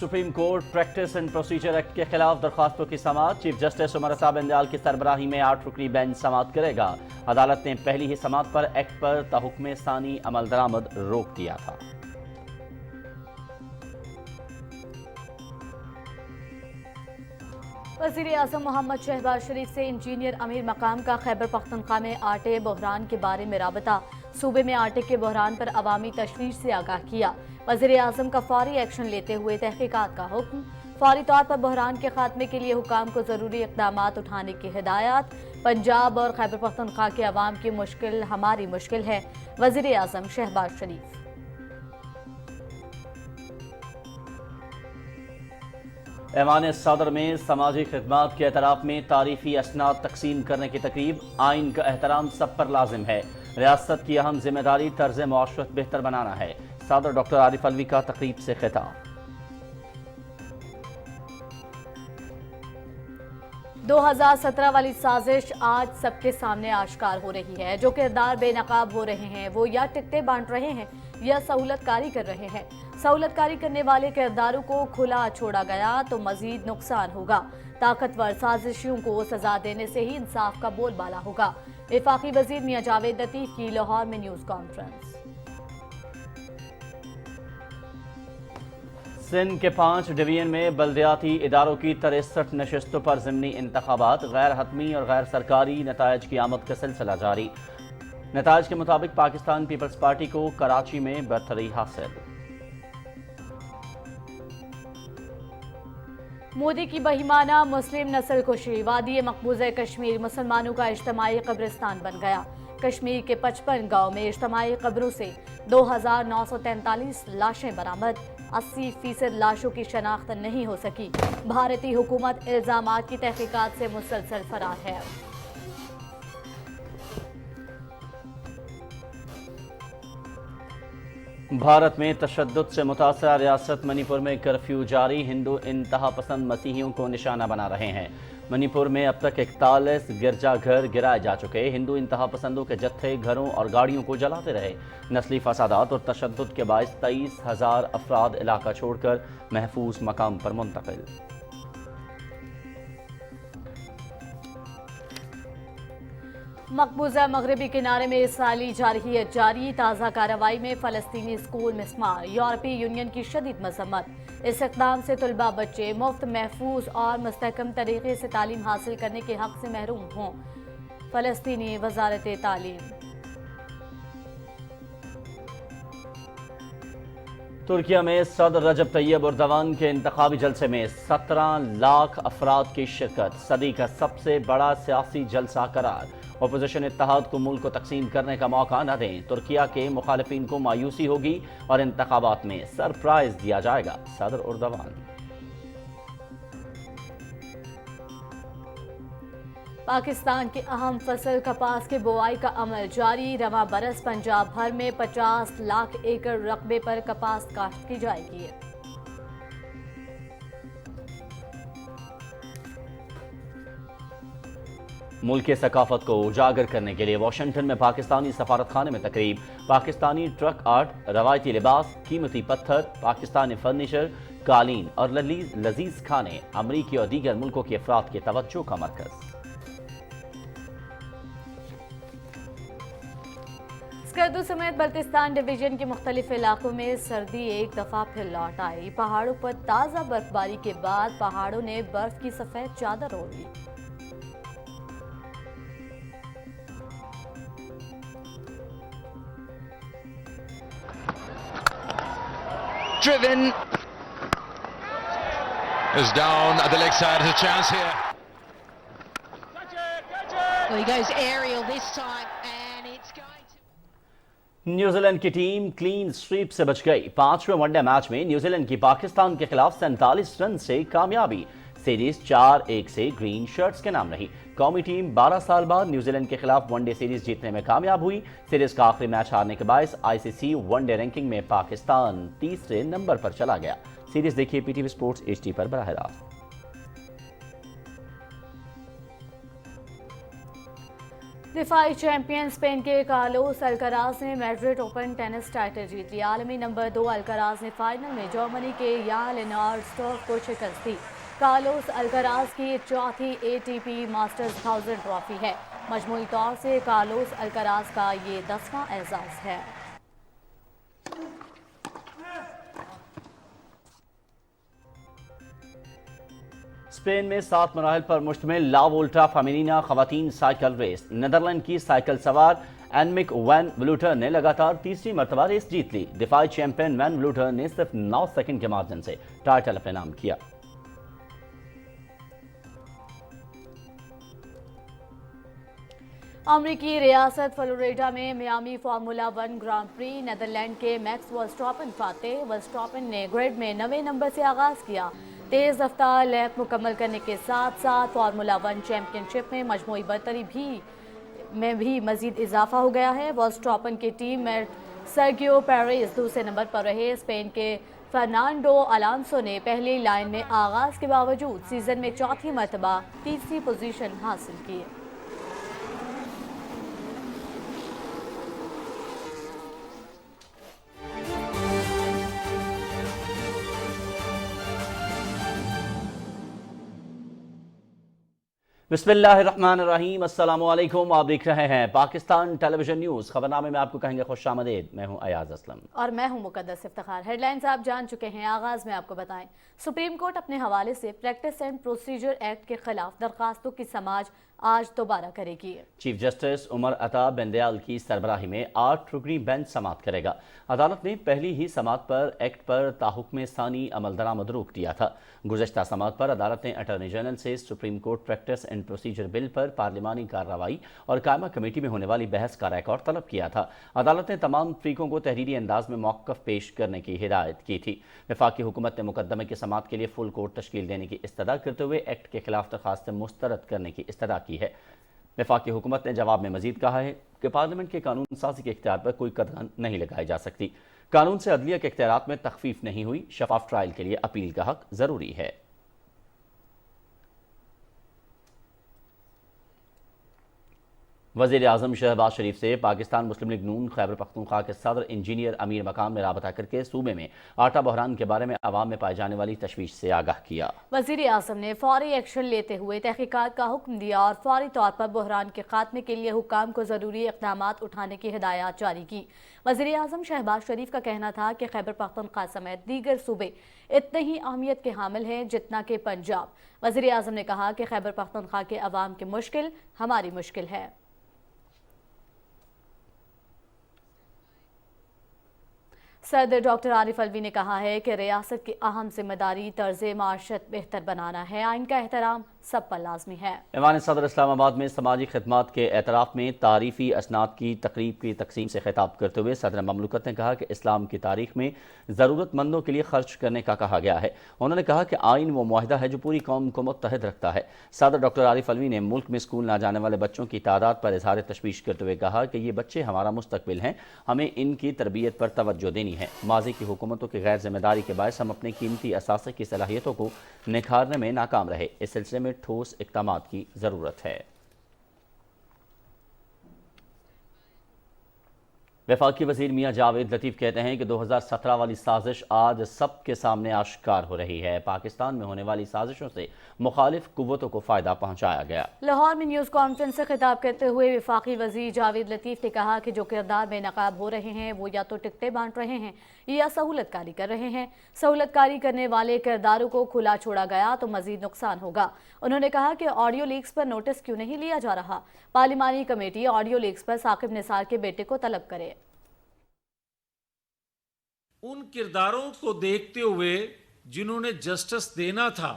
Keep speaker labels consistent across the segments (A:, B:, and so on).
A: Supreme court practice and procedure act के खिलाफ दरख्वास्तों की समाअत। चीफ जस्टिस उमर रजा बंदयाल की सरबराही में 8 रुकनी बेंच समाअत करेगा। अदालत ने पहली ही समाअत पर एक्ट पर ताहुक्म सानी अमल दरामद रोक दिया था।
B: वज़ीर आज़म मोहम्मद शहबाज शरीफ से इंजीनियर अमीर मकाम का खैबर पख्तूनख्वा में आटे बहरान के बारे में राबता। सूबे में आटे के बहरान पर अवामी तशवीश से आगाह किया। वज़ीर आज़म का फौरी एक्शन लेते हुए तहकीकात का हुक्म। फौरी तौर पर बहरान के खात्मे के लिए हुकाम को ज़रूरी इक़दामात उठाने की हिदायत। पंजाब और खैबर पख्तूनख्वा के अवाम की मुश्किल हमारी मुश्किल है। वज़ीर आज़म शहबाज शरीफ।
A: ऐवान सदर में समाजी खिदमात के एतराफ़ में तारीफी असनाद तकसीम करने की तकरीब। आइन का एहतराम सब पर लाजिम है। रियासत की अहम जिम्मेदारी तर्ज मुआशरत बेहतर बनाना है। सदर डॉक्टर आरिफ अलवी का तकरीब से खिताब।
B: 2017 वाली साजिश आज सबके सामने आश्कार हो रही है। जो किरदार बेनकाब हो रहे हैं वो या टिकटें बांट रहे हैं या सहूलतकारी कर रहे हैं। सहूलतकारी करने वाले किरदारों को खुला छोड़ा गया तो मजीद नुकसान होगा। ताकतवर साजिशियों को सजा देने से ही इंसाफ का बोलबाला होगा। वफाकी वजीर मियां जावेद लतीफ की लाहौर में न्यूज़ कॉन्फ्रेंस।
A: सिंध के 5 डिवीजन में बल्दियाती इदारों की 63 नशस्तों पर ज़िमनी इंतखाबात। गैर हतमी और गैर सरकारी नतायज की आमद का सिलसिला जारी। नतायज के मुताबिक पाकिस्तान पीपल्स पार्टी को कराची में बरतरी हासिल।
B: मोदी की बहिमाना मुस्लिम नस्ल कुशी। वादी मकबूजा कश्मीर मुसलमानों का इज्तमाही कब्रिस्तान बन गया। कश्मीर के 55 गाँव में इज्तमाही कब्रों से 2943 लाशें बरामद। 80% लाशों की शनाख्त नहीं हो सकी। भारतीय हुकूमत इल्जामात की तहकीकात से मुसलसल फरार है।
A: भारत में तशद्दुद से मुतासरा रियासत मणिपुर में कर्फ्यू जारी। हिंदू इंतहा पसंद मसीहियों को निशाना बना रहे हैं। मणिपुर में अब तक 41 गिरजाघर गिराए जा चुके। हिंदू इंतहा पसंदों के जत्थे घरों और गाड़ियों को जलाते रहे। नस्ली फसादात और तशद्दुद के बायस 23,000 अफराद इलाका छोड़कर महफूज मकाम पर मुंतकिल।
B: मकबूजा मगरबी किनारे में इसराइली जारहियत जारी। ताज़ा कार्रवाई में फ़लस्तीनी स्कूल मिस्मार। यूरोपीय यूनियन की शदीद मजम्मत। इस इक़दाम से तलबा बच्चे मुफ्त, महफूज और मुस्तहकम तरीके से तालीम हासिल करने के हक़ से महरूम हों। फ़लस्तीनी वज़ारत तालीम।
A: तुर्किया में सदर रजब तैयब एर्दोगान के इंतखाबी जलसे में 17 लाख अफराद की शिरकत। सदी का सबसे बड़ा सियासी जलसा करार। अपोजिशन इत्तेहाद को मुल्क को तकसीम करने का मौका न दें। तुर्किया के मुखालिफिन को मायूसी होगी और इंतखाबात में सरप्राइज दिया जाएगा। सदर एर्दोगान।
B: पाकिस्तान की अहम फसल कपास के बुआई का अमल जारी। रवां बरस पंजाब भर में 50 लाख एकड़ रकबे पर कपास काश्त की जाएगी।
A: मुल्क के सकाफत को उजागर करने के लिए वाशिंगटन में पाकिस्तानी सफारत खाने में तकरीब। पाकिस्तानी ट्रक आर्ट, रवायती लिबास, कीमती पत्थर, पाकिस्तानी फर्नीचर, कालीन और लजीज खाने अमरीकी और दीगर मुल्कों के अफराद के तवज्जो का मरकज।
B: स्कर्दू समेत बल्तिस्तान डिवीजन के मुख्तलिफ इलाकों में सर्दी एक दफा फिर लौट आई। पहाड़ों पर ताज़ा बर्फबारी के बाद पहाड़ों ने बर्फ की सफेद चादर ओढ़ ली।
C: Driven is down at the leg side. Has a chance here.
D: Well, he goes aerial this time, and it's going to.
A: New Zealand की टीम क्लीन स्वीप से बच गई। 5वें वनडे मैच में न्यूजीलैंड की पाकिस्तान के खिलाफ 47 रन से कामयाबी। सीरीज 4-1 से ग्रीन शर्ट्स के नाम रही। कौमी टीम 12 साल बाद न्यूजीलैंड के खिलाफ वनडे सीरीज जीतने में कामयाब हुई। सीरीज का आखिरी मैच हारने के बायस आईसीसी वनडे रैंकिंग में पाकिस्तान तीसरे नंबर पर चला गया। सीरीज देखिए पीटीवी स्पोर्ट्स एचडी पर बराह रास्त।
B: دفاعی چیمپئن اسپین کے کارلوس الکراز نے میڈرڈ اوپن ٹینس ٹائٹل جیت لیا۔ عالمی نمبر 2 الکراز نے فائنل میں جرمنی کے یان لینارڈسٹورف کو شکست دی۔ کارلوس الکراز کی چوتھی ATP ماسٹرز 1000 ٹرافی ہے۔ مجموعی طور سے کارلوس الکراز کا یہ 10واں اعزاز ہے۔
A: اسپین میں 7 مراحل پر مشتمل لا وولٹا فیمینینا خواتین سائیکل ریس، نیدرلینڈ کی سائیکل سوار اینمک وین ولوٹر نے لگاتار تیسری مرتبہ ریس جیت لی۔ دفاعی چیمپئن وین ولوٹر نے صرف 9 سیکنڈ کے مارجن سے ٹائٹل اپنے نام کیا۔
B: امریکی ریاست فلوریڈا میں Miami Formula 1 Grand Prix Netherland کے میکس ورسٹاپن فاتح۔ ورسٹاپن نے گریڈ میں 9ویں نمبر سے آغاز کیا۔ تیز رفتار لیپ مکمل کرنے کے ساتھ ساتھ فارمولا 1 چیمپئن شپ میں مجموعی برتری میں بھی مزید اضافہ ہو گیا ہے۔ ورسٹاپن کی ٹیم میٹ سرگیو پیریز دوسرے نمبر پر رہے۔ اسپین کے فرنانڈو الانسو نے پہلی لائن میں آغاز کے باوجود سیزن میں چوتھی مرتبہ تیسری پوزیشن حاصل کی۔
A: بسم اللہ الرحمن الرحیم، السلام علیکم۔ آپ دیکھ رہے ہیں پاکستان ٹیلی ویژن نیوز۔ خبرنامے میں آپ کو کہیں گے خوش آمدید۔ میں ہوں ایاز اسلم
B: اور میں ہوں مقدس افتخار۔ ہیڈ لائنز آپ جان چکے ہیں، آغاز میں آپ کو بتائیں۔ سپریم کورٹ اپنے حوالے سے پریکٹس اینڈ پروسیجر ایکٹ کے خلاف درخواستوں کی سماعت آج دوبارہ کرے گی۔ چیف
A: جسٹس عمر عطا بندیال کی سربراہی میں 8 رکنی بینچ سماعت کرے گا۔ عدالت نے پہلی ہی سماعت پر ایکٹ پر تاحکم ثانی عمل درآمد روک دیا تھا۔ گزشتہ سماعت پر عدالت نے اٹارنی جنرل سے supreme court practice and procedure bill پر پارلیمانی کارروائی اور قائمہ کمیٹی میں ہونے والی بحث کا ریکارڈ طلب کیا تھا۔ عدالت نے تمام فریقوں کو تحریری انداز میں موقف پیش کرنے کی ہدایت کی تھی۔ وفاقی حکومت نے مقدمے کی سماعت کے لیے فل کورٹ تشکیل دینے کی استدعا کرتے ہوئے ایکٹ کے خلاف درخواستیں مسترد کرنے کی استدعا کی ہے۔ وفاقی حکومت نے جواب میں مزید کہا ہے کہ پارلیمنٹ کے قانون سازی کے اختیار پر کوئی قدغن نہیں لگائی جا سکتی۔ قانون سے عدلیہ کے اختیارات میں تخفیف نہیں ہوئی۔ شفاف ٹرائل کے لیے اپیل کا حق ضروری ہے۔ وزیر اعظم شہباز شریف سے پاکستان مسلم لیگ نون خیبر پختونخوا کے صدر انجینئر امیر مقام نے رابطہ کر کے صوبے میں آٹا بحران کے بارے میں عوام میں پائے جانے والی تشویش سے آگاہ کیا۔
B: وزیر اعظم نے فوری ایکشن لیتے ہوئے تحقیقات کا حکم دیا اور فوری طور پر بحران کے خاتمے کے لیے حکام کو ضروری اقدامات اٹھانے کی ہدایات جاری کی۔ وزیر اعظم شہباز شریف کا کہنا تھا کہ خیبر پختونخوا سمیت دیگر صوبے اتنے ہی اہمیت کے حامل ہیں جتنا کہ پنجاب۔ وزیر اعظم نے کہا کہ خیبر پختونخوا کے عوام کی مشکل ہماری مشکل ہے۔ صدر ڈاکٹر عارف علوی نے کہا ہے کہ ریاست کی اہم ذمہ داری طرز معیشت بہتر بنانا ہے۔ آئین کا احترام سب پر لازمی ہے۔
A: ایوان صدر اسلام آباد میں سماجی خدمات کے اعتراف میں تعریفی اسناد کی تقریب کی تقسیم سے خطاب کرتے ہوئے صدر مملکت نے کہا کہ اسلام کی تاریخ میں ضرورت مندوں کے لیے خرچ کرنے کا کہا گیا ہے۔ انہوں نے کہا کہ آئین وہ معاہدہ ہے جو پوری قوم کو متحد رکھتا ہے۔ صدر ڈاکٹر عارف علوی نے ملک میں اسکول نہ جانے والے بچوں کی تعداد پر اظہار تشویش کرتے ہوئے کہا کہ یہ بچے ہمارا مستقبل ہیں، ہمیں ان کی تربیت پر توجہ دینی ہے۔ ماضی کی حکومتوں کی غیر ذمہ داری کے باعث ہم اپنے قیمتی اثاثے کی صلاحیتوں کو نکھارنے میں ناکام رہے۔ اس سلسلے میں ٹھوس اقدامات کی ضرورت ہے۔ وفاقی وزیر میاں جاوید لطیف کہتے ہیں کہ 2017 والی سازش آج سب کے سامنے آشکار ہو رہی ہے۔ پاکستان میں ہونے والی سازشوں سے مخالف قوتوں کو فائدہ پہنچایا گیا۔
B: لاہور میں نیوز کانفرنس سے خطاب کرتے ہوئے وفاقی وزیر جاوید لطیف نے کہا کہ جو کردار بے نقاب ہو رہے ہیں وہ یا تو ٹکٹیں بانٹ رہے ہیں یا سہولت کاری کر رہے ہیں۔ سہولت کاری کرنے والے کرداروں کو کھلا چھوڑا گیا تو مزید نقصان ہوگا۔ انہوں نے کہا کہ آڈیو لیکس پر نوٹس کیوں نہیں لیا جا رہا؟ پارلیمانی کمیٹی آڈیو لیکس پر ثاقب نثار کے بیٹے کو طلب کرے۔
E: ان کرداروں کو دیکھتے ہوئے جنہوں نے جسٹس دینا تھا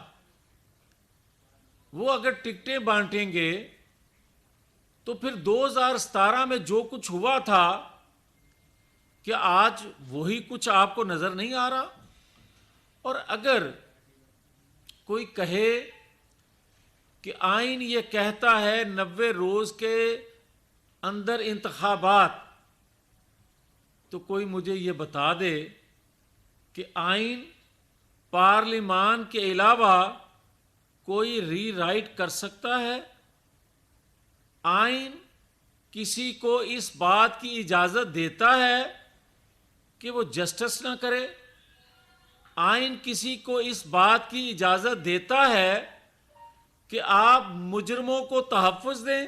E: وہ اگر ٹکٹیں بانٹیں گے تو پھر 2017 میں جو کچھ ہوا تھا کیا آج وہی کچھ آپ کو نظر نہیں آ رہا؟ اور اگر کوئی کہے کہ آئین یہ کہتا ہے 90 روز کے اندر انتخابات، تو کوئی مجھے یہ بتا دے کہ آئین پارلیمان کے علاوہ کوئی ری رائٹ کر سکتا ہے؟ آئین किसी को इस बात की इजाजत देता है कि वो जस्टिस ना करे? आइन किसी को इस बात की इजाजत देता है कि आप मुजरमों को तहफ़्फ़ुज़ दें?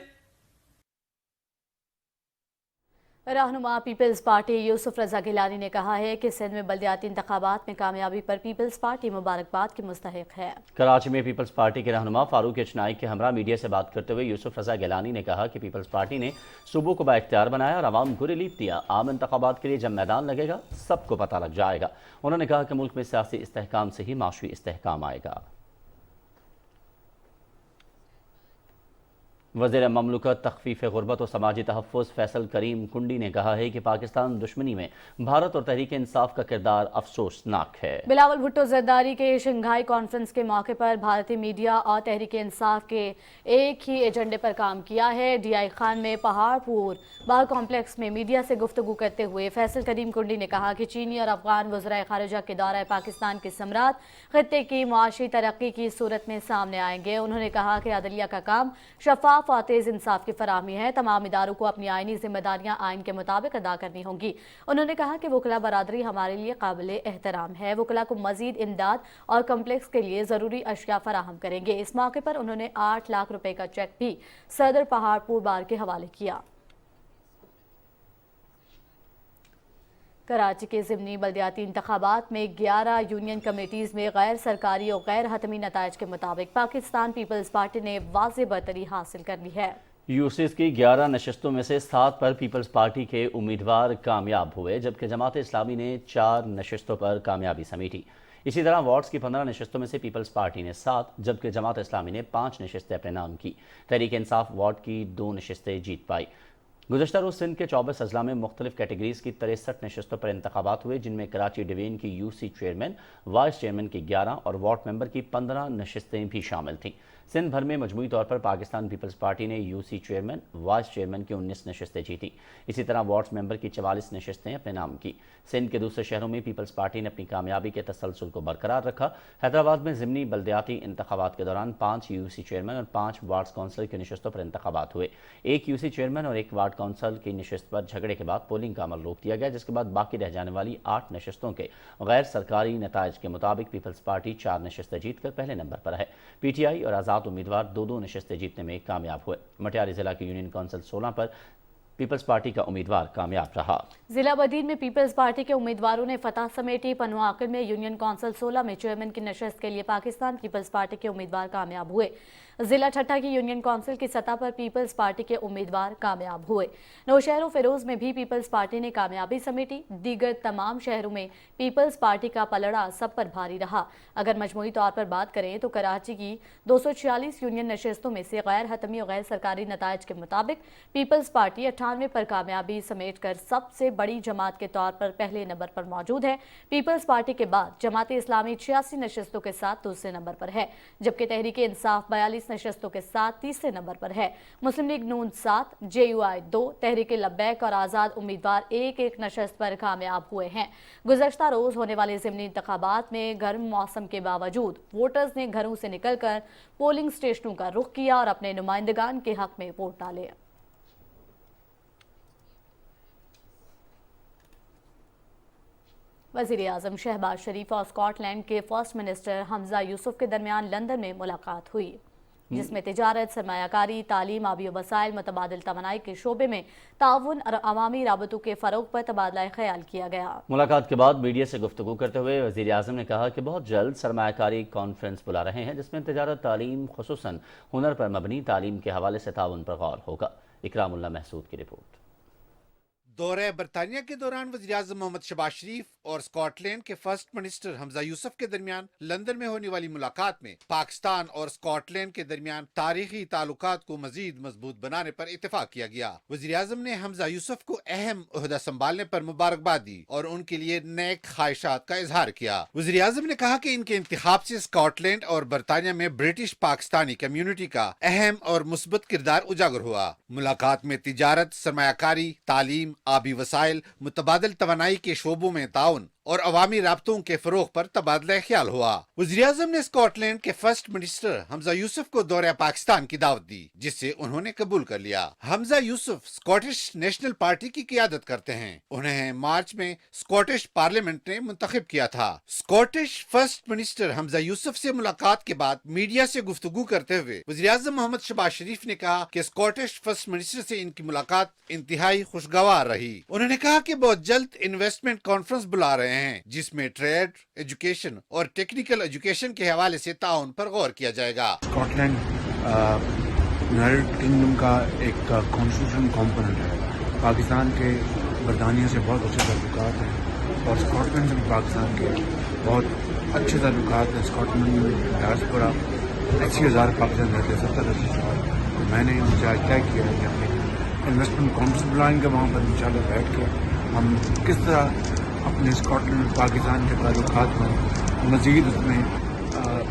B: रहनुमा पीपल्स पार्टी यूसुफ रजा गिलानी ने कहा है कि सिंध में बल्दियाती इंतखाबात में कामयाबी पर पीपल्स पार्टी मुबारकबाद की मुस्तहिक है।
A: कराची में पीपल्स पार्टी के रहनुमा फारूक इचनाई के हमरा मीडिया से बात करते हुए यूसुफ रजा गिलानी ने कहा कि पीपल्स पार्टी ने सूबों को बाइख्तियार बनाया और आवाम को रिलीफ दिया। आम इंतखाबात के लिए जब मैदान लगेगा सबको पता लग जाएगा। उन्होंने कहा कि मुल्क में सियासी इस्तेहकाम से ही माशी इस्तेहकाम आएगा। वज़ीर ममलकत तख़फ़ीफ़ ग़ुरबत और समाजी तहफ़्फ़ुज़ फैसल करीम कुंडी ने कहा है कि पाकिस्तान दुश्मनी में भारत और तहरीक इंसाफ का किरदार अफसोसनाक है। बिलावल भुट्टो ज़रदारी के शंघाई कॉन्फ्रेंस के मौके पर भारतीय मीडिया और तहरीक इंसाफ के एक ही एजेंडे पर काम किया है। DI खान में पहाड़पुर बार कॉम्प्लेक्स में मीडिया से गुफ्तगू करते हुए फैसल करीम कुंडी ने कहा कि चीनी और अफगान वज़राए ख़ारिजा के दौरे पाकिस्तान के सम्राट ख़ित्ते की मुआशी तरक्की की सूरत में सामने आएंगे। उन्होंने कहा कि अदलिया का काम शफाफ और तेज इंसाफ की फराहमी है। तमाम इदारों को अपनी आइनी जिम्मेदारियां आइन के मुताबिक अदा करनी होंगी। उन्होंने कहा कि वकला बरादरी हमारे लिए काबिल एहतराम है। वकला को मजीद इमदाद और कम्प्लेक्स के लिए ज़रूरी अशिया फराहम करेंगे। इस मौके पर उन्होंने 8 लाख रुपए का चेक भी सदर पहाड़पुर बार के हवाले किया। कराची के ज़िमनी बल्दियाती इंतखाबात में 11 यूनियन कमेटीज़ में गैर सरकारी और गैर हतमी नताइज के मुताबिक पाकिस्तान पीपल्स पार्टी ने वाज़ेह बरतरी हासिल कर ली है। यूसीस की 11 नशस्तों में से 7 पर पीपल्स पार्टी के उम्मीदवार कामयाब हुए, जबकि जमात इस्लामी ने 4 नशस्तों पर कामयाबी समेटी। इसी तरह वार्ड्स की 15 नशस्तों में से पीपल्स पार्टी ने 7, जबकि जमात इस्लामी ने 5 नशस्तें अपने नाम की। तहरीक इंसाफ वार्ड की 2 नशस्तें जीत पाई। गुज़श्ता रोज़ सिंध के 24 अजला में मुख्तलिफ कैटेगरीज़ की 63 नशस्तों पर इंतखाबात हुए, जिनमें कराची डिवीजन की UC चेयरमैन, वाइस चेयरमैन की 11 और वार्ड मेंबर की 15 नशस्तें भी शामिल थीं। सिंध भर में मजमूई तौर पर पाकिस्तान पीपल्स पार्टी ने UC चेयरमैन, वाइस चेयरमैन की 19 नशस्तें जीती। इसी तरह वार्ड मेंबर की 44 नशस्तें अपने नाम की। सिंध के दूसरे शहरों में पीपल्स पार्टी ने अपनी कामयाबी के तसलसल को बरकरार रखा। हैदराबाद में ज़िमनी बल्दियाती इंतखाबात के दौरान 5 UC चेयरमैन और 5 वार्ड काउंसिल की नशस्तों पर इंतखाबात हुए। 1 UC चेयरमैन और 1 वार्ड काउंसिल की नशस्त पर झगड़े के बाद पोलिंग का अमल रोक दिया गया, जिसके बाद बाकी रह जाने वाली 8 नशस्तों के गैर सरकारी नताइज के मुताबिक पीपल्स पार्टी 4 नशस्तें जीतकर पहले नंबर पर है। PTI और आज़ाद उम्मीदवार 2-2 नशस्तें जीतने में कामयाब हुए। मटियारी जिला की यूनियन काउंसिल 16 पर पीपल्स पार्टी का उम्मीदवार कामयाब रहा। जिला बदीन में पीपल्स पार्टी के उम्मीदवारों ने फतह समेटी। पनुआकिल में यूनियन काउंसिल 16 में चेयरमैन की नशस्त के लिए पाकिस्तान पीपल्स पार्टी के उम्मीदवार कामयाब हुए। जिला ठट्टा की यूनियन काउंसिल की सतह पर पीपल्स पार्टी के उम्मीदवार कामयाब हुए। नौशहर और फिरोज में भी पीपल्स पार्टी ने कामयाबी समेटी। दीगर तमाम शहरों में पीपल्स पार्टी का पलड़ा सब पर भारी रहा। अगर मजमूई तौर पर बात करें तो कराची की 246 यूनियन नशस्तों में से गैर हतमी और गैर सरकारी नताइज के मुताबिक पीपल्स पार्टी 98 पर कामयाबी समेट कर सबसे बड़ी जमात के तौर पर पहले नंबर पर मौजूद है। पीपल्स पार्टी के बाद जमात इस्लामी 86 नशस्तों के साथ दूसरे नंबर पर है, जबकि तहरीक इंसाफ 42 नशस्तों के साथ तीसरे नंबर पर है। मुस्लिम लीग नून 7, JUI 2, तहरीक लब्बैक और आज़ाद उम्मीदवार 1-1 नशस्त पर कामयाब हुए हैं। गुज़श्ता रोज होने वाले ज़िमनी इंतखाबात में गर्म मौसम के बावजूद वोटर्स ने घरों से निकलकर पोलिंग स्टेशनों का रुख किया और अपने नुमाइंदगान के हक में वोट डाले। वज़ीर आज़म शहबाज शरीफ और स्कॉटलैंड के फर्स्ट मिनिस्टर हमजा यूसुफ के दरमियान लंदन में मुलाकात हुई, जिसमें तिजारत, सरमायाकारी, तालीम, आबी वसाइल, मुतबादिल तवानाई के शोबे में ताउन और अवामी राबतों के फ़रोग पर तबादला ख्याल किया गया। मुलाकात के बाद मीडिया से गुफ्तगू करते हुए वज़ीर आज़म ने कहा कि बहुत जल्द सरमायाकारी कॉन्फ्रेंस बुला रहे हैं, जिसमें तिजारत, तालीम, खुसूसन हुनर पर मबनी तालीम के हवाले से ताउन पर गौर होगा। इकरामुल्लाह महसूद की रिपोर्ट।
F: दौरे बरतानिया के दौरान वज़ीर आज़म मोहम्मद शहबाज शरीफ और स्कॉटलैंड के फर्स्ट मिनिस्टर हमजा यूसुफ के दरमियान लंदन में होने वाली मुलाकात में पाकिस्तान और स्कॉटलैंड के दरमियान तारीखी ताल्लुकात को मजीद मजबूत बनाने पर इत्तेफाक किया गया। वज़ीर आज़म ने हमजा यूसुफ को अहम ओहदा संभालने पर मुबारकबाद दी और उनके लिए नेक ख्वाहिशात का इजहार किया। वज़ीर आज़म ने कहा कि इनके इंतखाब से स्कॉटलैंड और बरतानिया में ब्रिटिश पाकिस्तानी कम्युनिटी का अहम और मुस्बत किरदार उजागर हुआ। मुलाकात में तिजारत, सरमायाकारी, तालीम, आबी वसाइल, मुतबादिल तवानाई के शोबों में ताउन और अवामी राब्तों के फरोग पर तबादला ख्याल हुआ। वज़ीर-ए-आज़म ने स्कॉटलैंड के फर्स्ट मिनिस्टर हमजा यूसुफ को दौरे पाकिस्तान की दावत दी, जिसे उन्होंने कबूल कर लिया। Hamza Yusuf Scottish national party की क़ियादत करते हैं। उन्हें मार्च में स्कॉटिश पार्लियामेंट ने मुंतखब किया था। Scottish first minister Hamza Yusuf से मुलाकात के बाद मीडिया से गुफ्तगू करते हुए वज़ीर-ए-आज़म मोहम्मद शहबाज शरीफ ने कहा कि स्कॉटिश फर्स्ट मिनिस्टर से इनकी मुलाकात इंतहाई खुशगवार रही। उन्होंने कहा कि बहुत जल्द इन्वेस्टमेंट कॉन्फ्रेंस बुला रहे हैं, जिसमें ट्रेड, एजुकेशन और टेक्निकल एजुकेशन के हवाले से ताउन पर गौर किया जाएगा।
G: स्कॉटलैंड यूनाइटेड किंगडम का एक कॉन्स्टिट्यूशन कॉम्पोनेंट है। पाकिस्तान के बरतानिया से बहुत अच्छे ताल्लुकात हैं और स्कॉटलैंड से भी पाकिस्तान के बहुत अच्छे ताल्लुकात हैं। स्कॉटलैंड में डायस्पोरा 80,000 पाकिस्तान रहते हैं, 70-80,000। मैंने मुझे आज तय किया है कि हम इन्वेस्टमेंट कॉन्फ्रेंस बुलाएंगे, वहाँ पर इंशाल्लाह बैठ के हम किस तरह अपने स्कॉटलैंड और पाकिस्तान के ताल्लुकात में मज़ीद उसमें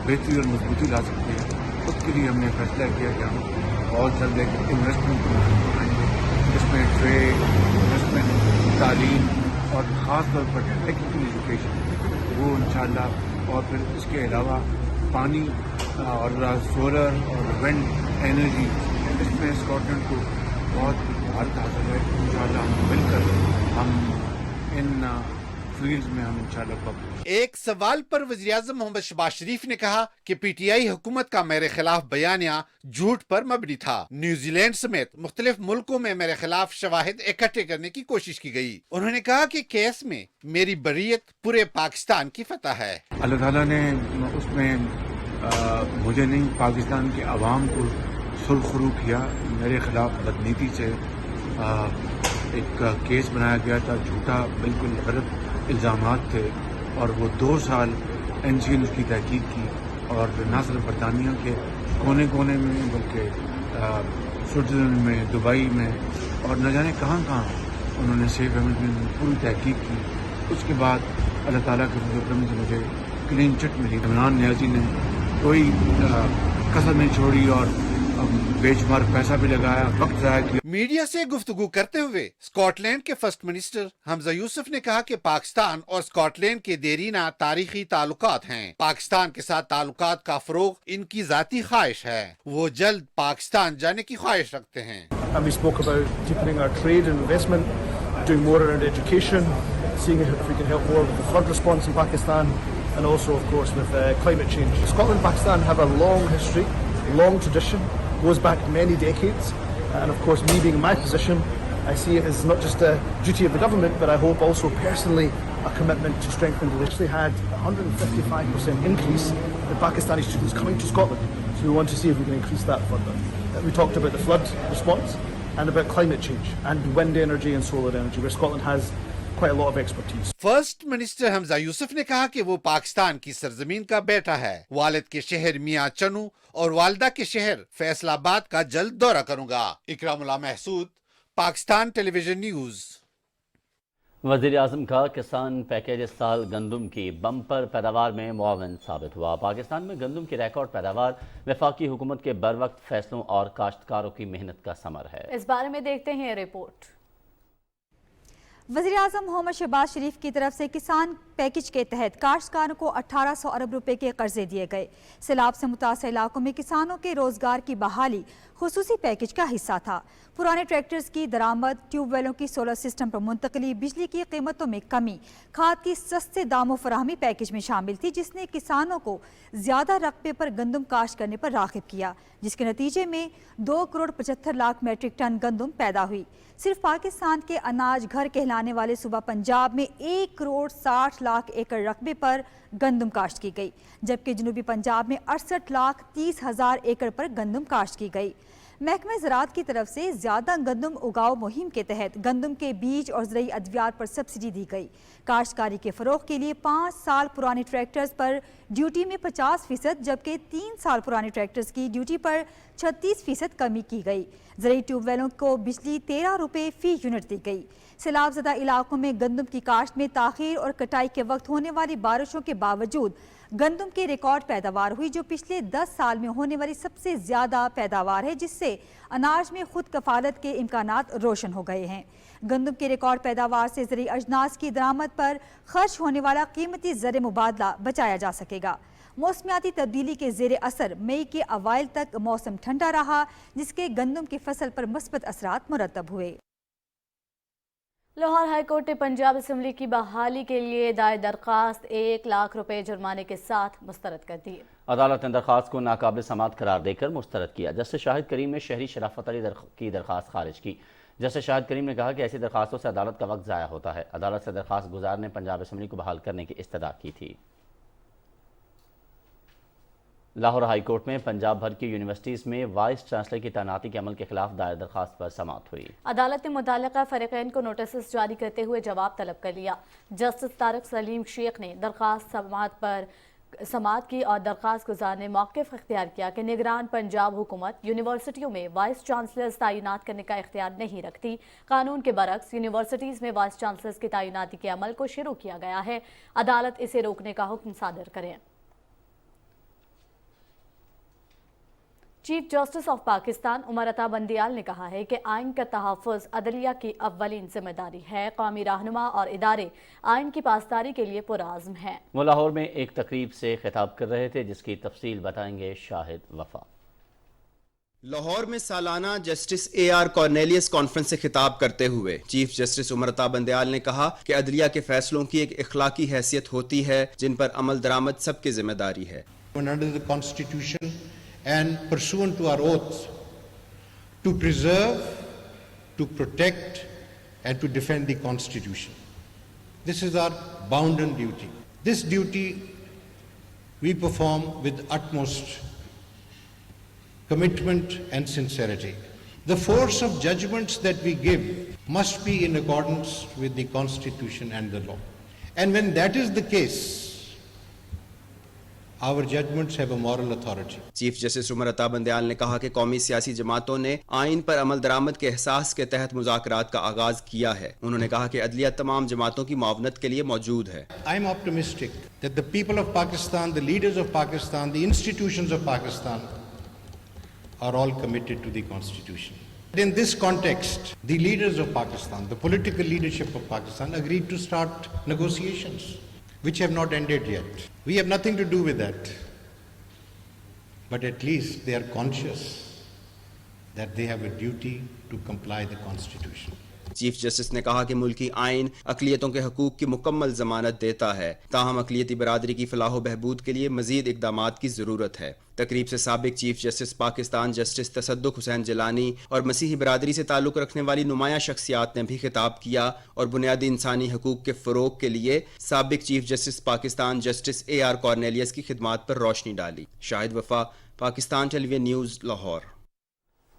G: बेहतरी और मजबूती ला सकते हैं। उसके लिए हमने फैसला किया कि हम बहुत जल्द एक इन्वेस्टमेंट बनाएंगे, जिसमें ट्रेड, इन्वेस्टमेंट, तालीम और ख़ास तौर पर टेक्निकल एजुकेशन वो इंशाल्लाह, और फिर इसके अलावा पानी और सोलर और विंड एनर्जी, इसमें स्कॉटलैंड को बहुत भारत हासिल है। इंशाल्लाह हम मिलकर हम इन फील्ड्स में हम इंशाल्लाह।
F: एक सवाल पर वज़ीर-ए-आज़म मोहम्मद शहबाज शरीफ ने कहा कि पीटीआई हुकूमत का मेरे खिलाफ बयानिया झूठ पर मबनी था। न्यूजीलैंड समेत मुख्तलिफ मुल्कों में मेरे खिलाफ शवाहिद इकट्ठे करने की कोशिश की गई। उन्होंने कहा कि केस में मेरी बरीयत पूरे पाकिस्तान की फतह है।
G: अल्लाह ताला ने उसमें मुझे नहीं, पाकिस्तान के अवाम को सुरखरू किया। मेरे खिलाफ बदनीति से एक केस बनाया गया था, झूठा बिल्कुल गलत इल्ज़ामात थे, और वो 2 साल एनसीए ने उसकी तहकीक की, और न सिर्फ बरतानिया के कोने कोने में बल्कि स्विट्ज़रलैंड में, दुबई में और न जाने कहाँ कहाँ उन्होंने शेख अहमद में पूरी तहकीक की। उसके बाद अल्लाह ताला के फज़ल से मुझे क्लीन चिट मिली। इमरान नियाज़ी ने कोई कसर नहीं छोड़ी और बेशुमार पैसा भी लगाया, वक्त ज़ाया किया।
F: मीडिया से गुफ्तगू करते हुए स्कॉटलैंड के फर्स्ट मिनिस्टर हमजा यूसुफ ने कहा कि पाकिस्तान और स्कॉटलैंड के देरीना तारीखी ताल्लुकात हैं। पाकिस्तान के साथ ताल्लुकात का फरोग इनकी जाती ख्वाहिश है। वो जल्द पाकिस्तान जाने की ख्वाहिश रखते हैं।
H: And we spoke about deepening our trade and investment, doing more around education, seeing if we can help more with the flood response in Pakistan, and also, of course, with climate change. Scotland and Pakistan have a long history, long tradition, goes back many decades, and of course, me being in my position, I see it as not just a duty of the government, but I hope also personally a commitment to strengthen the relationship. We had a 155% increase in Pakistani students coming to Scotland, so we want to see if we can increase that further. We talked about the flood response and about climate change and wind energy and solar energy, where Scotland has quite a lot of expertise.
F: First minister Hamza Yusuf ने कहा कि वो पाकिस्तान की सरजमीन का बेटा है। वालिद के शहर मियां चनू और वालदा के शहर फैसलाबाद का जल्द दौरा करूंगा। Ikramullah Mehsud, Pakistan television news.
A: वज़ीर-ए-आज़म का किसान पैकेज इस साल गंदम की बम्पर पैदावार में मुआवन साबित हुआ। पाकिस्तान में गंदम की रिकॉर्ड पैदावार वफाकी हुकूमत के बरवक्त फैसलों और काश्तकारों की मेहनत का समर है।
B: इस बारे में देखते हैं रिपोर्ट।
I: वज़ीर-ए-आज़म मोहम्मद शहबाज शरीफ की तरफ से किसान पैकेज के तहत काश्तकारों को 1800 अरब रुपए के कर्जे दिए गए। सैलाब से मुतासर इलाकों में किसानों के रोजगार की बहाली खुसूसी पैकेज का हिस्सा था। पुराने ट्रैक्टर्स की दरामद, ट्यूबवेलों की सोलर सिस्टम पर मुंतकली, बिजली की कीमतों में कमी, खाद की सस्ते दामों फराहमी पैकेज में शामिल थी, जिसने किसानों को ज़्यादा रकबे पर गंदम काश्त करने पर राग़िब किया, जिसके नतीजे में 2 करोड़ 75 लाख मेट्रिक टन गंदम पैदा हुई। सिर्फ पाकिस्तान के अनाज घर कहलाने वाले सूबा पंजाब में 1 करोड़ 60 लाख एकड़ रकबे पर गंदम काश्त की गई, जबकि जनूबी पंजाब में 68 लाख 30 हज़ार एकड़ पर गंदम काश्त की गई। महकमे ज़राअत की तरफ से ज़्यादा गंदम उगाओ मुहिम के तहत गंदम के बीज और ज़रूरी अद्वियात पर सब्सिडी दी गई। काश्तकारी के फ़रोग़ के लिए 5 साल पुराने ट्रैक्टर्स पर ड्यूटी में 50%, जबकि 3 साल पुराने ट्रैक्टर्स की ड्यूटी पर 36% कमी की गई। ज़रूरी ट्यूबवेलों को बिजली 13 रुपये फ़ी यूनिट दी गई। सैलाबज़दा इलाकों में गंदम की काश्त में ताख़ीर और कटाई के वक्त होने वाली बारिशों के बावजूद गंदम की रिकॉर्ड पैदावार हुई जो पिछले 10 साल में होने वाली सबसे ज़्यादा पैदावार है, जिससे अनाज में खुद कफालत के इम्कानात रोशन हो गए हैं। गंदम की रिकॉर्ड पैदावार से ज़रूरी अजनास की दरामद पर खर्च होने वाला कीमती ज़र मुबादला बचाया जा सकेगा। मौसमियाती तब्दीली के ज़ेर असर मई के अवाइल तक मौसम ठंडा रहा, जिसके गंदम की फसल पर मुस्बत असरात मुरतब हुए।
B: लाहौर हाई कोर्ट ने पंजाब असम्बली की बहाली के लिए दायर दरख्वास्त 1 लाख रुपए जुर्माने के साथ मुस्तरद कर दी।
A: अदालत ने दरख्वास्त को नाकाबिल समाअत करार देकर मुस्तरद किया। जस्टिस शाहिद करीम ने शहरी शराफत अली की दरख्वास्त खारिज की। जस्टिस शाहिद करीम ने कहा कि ऐसी दरख्वास्तों से अदालत का वक्त ज़ाया होता है। अदालत से दरख्वास्त गुजार ने पंजाब असम्बली को बहाल करने की इस्तदा की थी। लाहौर हाई कोर्ट में पंजाब भर की यूनिवर्सिटीज़ में वाइस चांसलर की तैनाती के अमल के खिलाफ दायर दरख्वास्त पर समाअत हुई। अदालत ने मुतल्लिका फरीक़ैन को नोटिस जारी करते हुए जवाब तलब कर लिया। जस्टिस तारिक सलीम शेख ने दरख्वास्त समाअत की और दरख्वास्त गुजार ने मौक़िफ़ इख्तियार किया कि निगरान पंजाब हुकूमत यूनिवर्सिटियों में वाइस चांसलर्स तैनात करने का इख्तियार नहीं रखती। कानून के बरक्स यूनिवर्सिटीज़ में वाइस चांसलर्स की तैनाती के अमल को शुरू किया गया है। अदालत इसे रोकने का हुक्म सादर करें। Chief justice of Pakistan Umar Ata Bandial ने कहा है कि आइन का तहफ़्फ़ुज़ अदलिया की अव्वलीन जिम्मेदारी है। कौमी रहनुमा और इदारे आइन की पासदारी के लिए पुरआज़्म हैं। वो लाहौर में एक तकरीब से खिताब कर रहे थे, जिसकी तफसील बताएंगे शाहिद वफा।
J: लाहौर में सालाना जस्टिस AR कॉर्नेलियस कॉन्फ्रेंस से खिताब करते हुए चीफ जस्टिस उमर अता बंदियाल ने कहा कि अदलिया के फैसलों की एक इखलाकी हैसियत होती है, जिन पर अमल दरामद सबकी जिम्मेदारी है।
K: And pursuant to our oath to preserve, to protect and to defend the Constitution. This is our bounden duty. This duty we perform with utmost commitment and sincerity. The force of judgments that we give must be in accordance with the Constitution and the law. And when that is the case, Our judgments have a moral authority.
J: Chief justice Umar Ata Bandial ने कहा कि कौमी सियासी जमातों ने आइन पर अमल दरामद के एहसास के तहत मुज़ाकरात का आगाज किया है। उन्होंने कहा कि अदलिया तमाम जमातों की मुआवनत के लिए मौजूद है।
K: I am optimistic that the people of Pakistan, the leaders of Pakistan, the institutions of Pakistan are all committed to the Constitution. In this context, the leaders of Pakistan, the political leadership of Pakistan agreed to start negotiations, which have not ended yet. We have nothing to do with that. But at least they are conscious that they have a duty to comply the Constitution.
J: Chief justice ने कहा कि मुल्की आइन अक़लियतों के हकूक़ की मुकम्मल ज़मानत देता है, ताहम अक़लियती बरादरी की फ़लाह बहबूद के लिए मज़ीद इक़दामात की ज़रूरत है। तकरीब से साबिक chief justice Pakistan justice Tassaduq Hussain Jillani और मसीही बरादरी से ताल्लुक़ रखने वाली नुमाया शख्सियात ने भी खिताब किया और बुनियादी इंसानी हकूक़ के फ़रोग़ के लिए साबिक chief justice Pakistan justice AR Cornelius की खिदमात पर रोशनी डाली। Shahid Wafa, Pakistan television news, Lahore.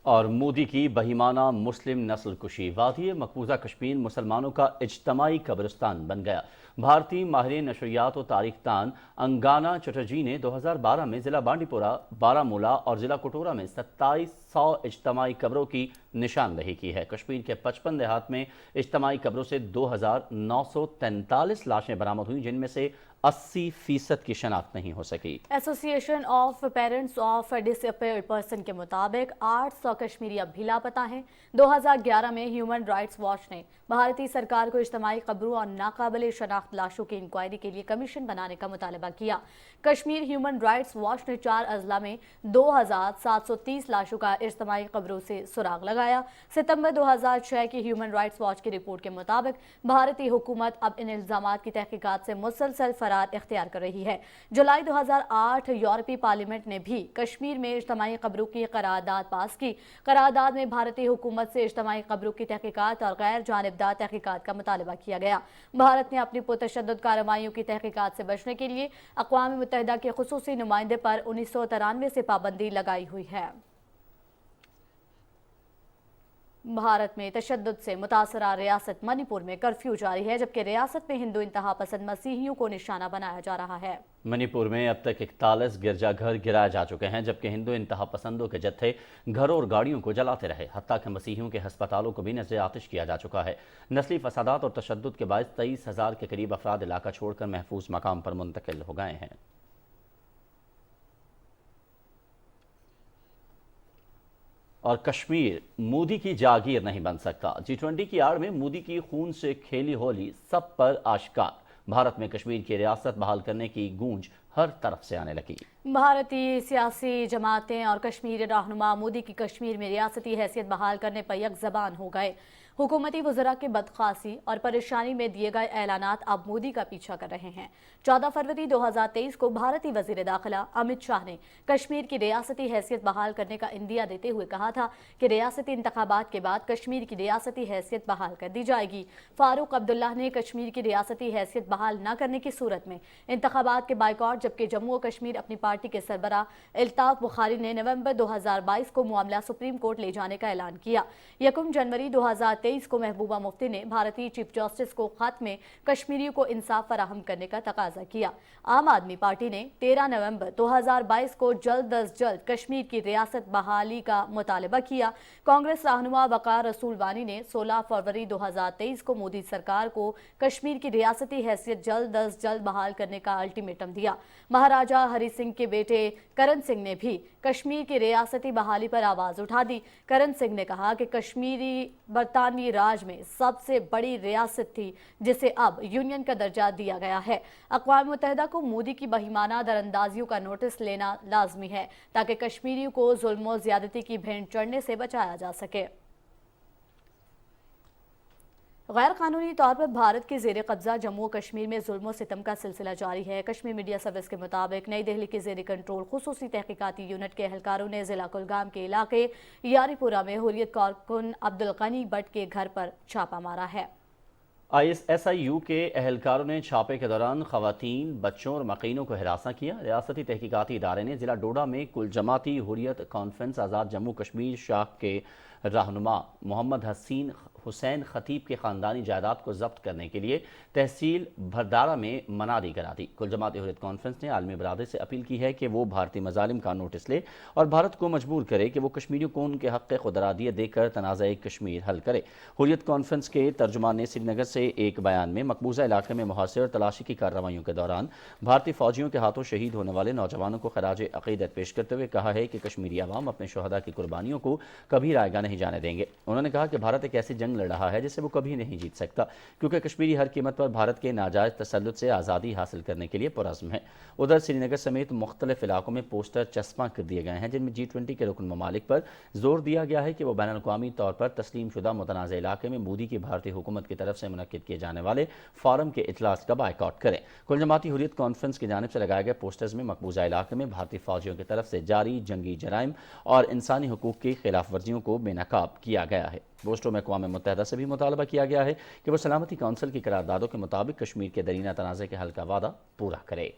A: और मोदी की बहिमाना मुस्लिम नस्ल कुशी, वादी मकबूजा कश्मीर मुसलमानों का इज्तमाई कब्रिस्तान बन गया। भारतीय माहिरीन नशरियात और तारीख दान अंगाना चटर्जी ने 2012 में ज़िला बांडीपुरा, बारामूला और ज़िला कटोरा में 2700 इज्तमाई कब्रों की निशानदही की है। कश्मीर के 55 देहात में इज्तमाई कब्रों से 2943 लाशें बरामद हुई, जिनमें से 80% की शनाख्त नहीं हो सकी। Association of parents of disappeared person के मुताबिक 800 कश्मीरी अब भी लापता हैं। 2011 में ह्यूमन राइट्स वॉच ने भारतीय सरकार को इज्तमाई कब्रों और नाकाबिले शनाख्त लाशों की इंक्वायरी के लिए कमीशन बनाने का मुतालबा किया। कश्मीर ह्यूमन राइट्स वॉच ने 4 अजला में 2730 लाशों का इज्तमाई कब्रों से सुराग लगाया। सितंबर 2006 की ह्यूमन राइट्स वॉच की रिपोर्ट के मुताबिक भारतीय हुकूमत अब इन इल्जामात की तहकीकात से मुसलसल फरार इख्तियार कर रही है। जुलाई 2008 यूरोपीय पार्लियामेंट ने भी कश्मीर में इज्तमाई कब्रों की करारदाद पास की। करारदाद में भारतीय हुकूमत से इज्तमाई कब्रों की तहकीकात और गैर जानिबदार तहकीकात का मुतालबा किया गया। भारत ने अपनी पुरतशद्दुद कार्रवाइयों की तहकीकात से बचने के लिए अक़वाम मुत्तहिदा के खुसूसी नुमाइंदे पर 1993 से पाबंदी लगाई हुई है। भारत में तशद्दुद से मुतासरा रियासत मणिपुर में कर्फ्यू जारी है, जबकि रियासत में हिंदू इंतहा पसंद मसीहियों को निशाना बनाया जा रहा है। मणिपुर में अब तक 41 गिरजाघर गिराए जा चुके हैं, जबकि हिंदू इंतहा पसंदों के जत्थे घरों और गाड़ियों को जलाते रहे। हत्ता कि मसीहियों के हस्पतालों को भी नजर आतिश किया जा चुका है। नस्ली फसादात और तशद्दुद के बायस 23,000 के करीब अफराद इलाका छोड़कर महफूज मकाम पर मुंतकिल हो गए हैं। اور کشمیر مودی کی جاگیر نہیں بن سکتا، G20 کی آڑ میں مودی کی خون سے کھیلی ہولی سب پر آشکار۔ بھارت میں کشمیر کی ریاست بحال کرنے کی گونج ہر طرف سے آنے لگی۔
B: بھارتی سیاسی جماعتیں اور کشمیری رہنما مودی کی کشمیر میں ریاستی حیثیت بحال کرنے پر یک زبان ہو گئے۔ حکومتی وزراء کے بدخواسی اور پریشانی میں دیے گئے اعلانات اب مودی کا پیچھا کر رہے ہیں۔ 14 فروری 2023 کو بھارتی وزیر داخلہ امت شاہ نے کشمیر کی ریاستی حیثیت بحال کرنے کا عندیہ دیتے ہوئے کہا تھا کہ ریاستی انتخابات کے بعد کشمیر کی ریاستی حیثیت بحال کر دی جائے گی۔ فاروق عبداللہ نے کشمیر کی ریاستی حیثیت بحال نہ کرنے کی صورت میں انتخابات کے بائیکاٹ، جبکہ جموں و کشمیر اپنی پارٹی کے سربراہ الطاف بخاری نے نومبر 2022 کو معاملہ سپریم کورٹ لے جانے کا اعلان کیا۔ 1 جنوری 2023 کو محبوبہ مفتی نے بھارتی چیف جسٹس کو خط میں کشمیریوں کو انصاف فراہم کرنے کا تقاضا کیا۔ عام آدمی پارٹی نے 13 نومبر 2022 کو جلد از جلد کشمیر کی ریاست بحالی کا مطالبہ کیا۔ کانگریس رہنما وقار رسول وانی نے 16 فروری 2023 کو مودی سرکار کو کشمیر کی ریاستی حیثیت جلد از جلد بحال کرنے کا الٹیمیٹم دیا۔ مہاراجہ ہری سنگھ کے بیٹے کرن سنگھ نے بھی کشمیر کی ریاستی بحالی پر آواز اٹھا دی۔ کرن سنگھ نے کہا کہ کشمیری برطانوی راج میں سب سے بڑی ریاست تھی جسے اب یونین کا درجہ دیا گیا ہے۔ اقوام متحدہ کو مودی کی بہیمانہ دراندازیوں کا نوٹس لینا لازمی ہے تاکہ کشمیریوں کو ظلم و زیادتی کی بھینٹ چڑھنے سے بچایا جا سکے۔ غیر قانونی طور پر بھارت کے زیر قبضہ جموں و کشمیر میں ظلم و ستم کا سلسلہ جاری ہے۔ کشمیر میڈیا سروس کے مطابق نئی دہلی کے زیر کنٹرول خصوصی تحقیقاتی یونٹ کے اہلکاروں نے ضلع کلگام کے علاقے یاری پورہ میں حریت کارکن عبدالغنی بٹ کے گھر پر چھاپہ مارا ہے۔
A: SIU کے اہلکاروں نے چھاپے کے دوران خواتین، بچوں اور مقینوں کو ہراساں کیا۔ ریاستی تحقیقاتی ادارے نے ضلع ڈوڈا میں کل جماعتی حریت کانفرنس آزاد جموں کشمیر شاخ کے رہنما محمد حسین خطیب کے خاندانی جائیداد کو ضبط کرنے کے لیے تحصیل بھردارہ میں منادی کرا دی۔ کل جماعتی حریت کانفرنس نے عالمی برادری سے اپیل کی ہے کہ وہ بھارتی مظالم کا نوٹس لے اور بھارت کو مجبور کرے کہ وہ کشمیریوں کو ان کے حق خود ارادیت دے کر تنازع کشمیر حل کرے۔ حریت کانفرنس کے ترجمان نے سری نگر سے ایک بیان میں مقبوضہ علاقے میں محاصرے اور تلاشی کی کارروائیوں کے دوران بھارتی فوجیوں کے ہاتھوں شہید ہونے والے نوجوانوں کو خراج عقیدت پیش کرتے ہوئے کہا ہے کہ کشمیری عوام اپنے شہداء کی قربانیوں کو کبھی رائیگاں نہیں جانے دیں گے۔ انہوں نے کہا کہ بھارت ایک ایسی جنگ لڑ رہا ہے جسے وہ کبھی نہیں جیت سکتا، کیونکہ کشمیری ہر قیمت پر بھارت کے ناجائز تسلط سے آزادی حاصل کرنے کے لیے پرعزم ہے۔ ادھر سری نگر سمیت مختلف علاقوں میں پوسٹر چسپاں کر دیے گئے ہیں جن میں G20 کے رکن ممالک پر زور دیا گیا ہے کہ وہ بین الاقوامی طور پر تسلیم شدہ متنازع علاقے میں مودی کی بھارتی حکومت کی طرف سے منعقد کیے جانے والے فورم کے اجلاس کا بائیکاٹ کریں۔ کل جماعتی حریت کانفرنس کی جانب سے لگائے گئے پوسٹرز میں مقبوضہ علاقے میں بھارتی فوجیوں کی طرف سے جاری جنگی جرائم اور انسانی حقوق کی خلاف ورزیوں کو بے نقاب کیا گیا ہے۔ پوسٹروں میں اقوام متحدہ سے بھی مطالبہ کیا گیا ہے کہ وہ سلامتی کونسل کی قراردادوں کے مطابق کشمیر کے درینہ تنازع کے حل کا وعدہ پورا کرے۔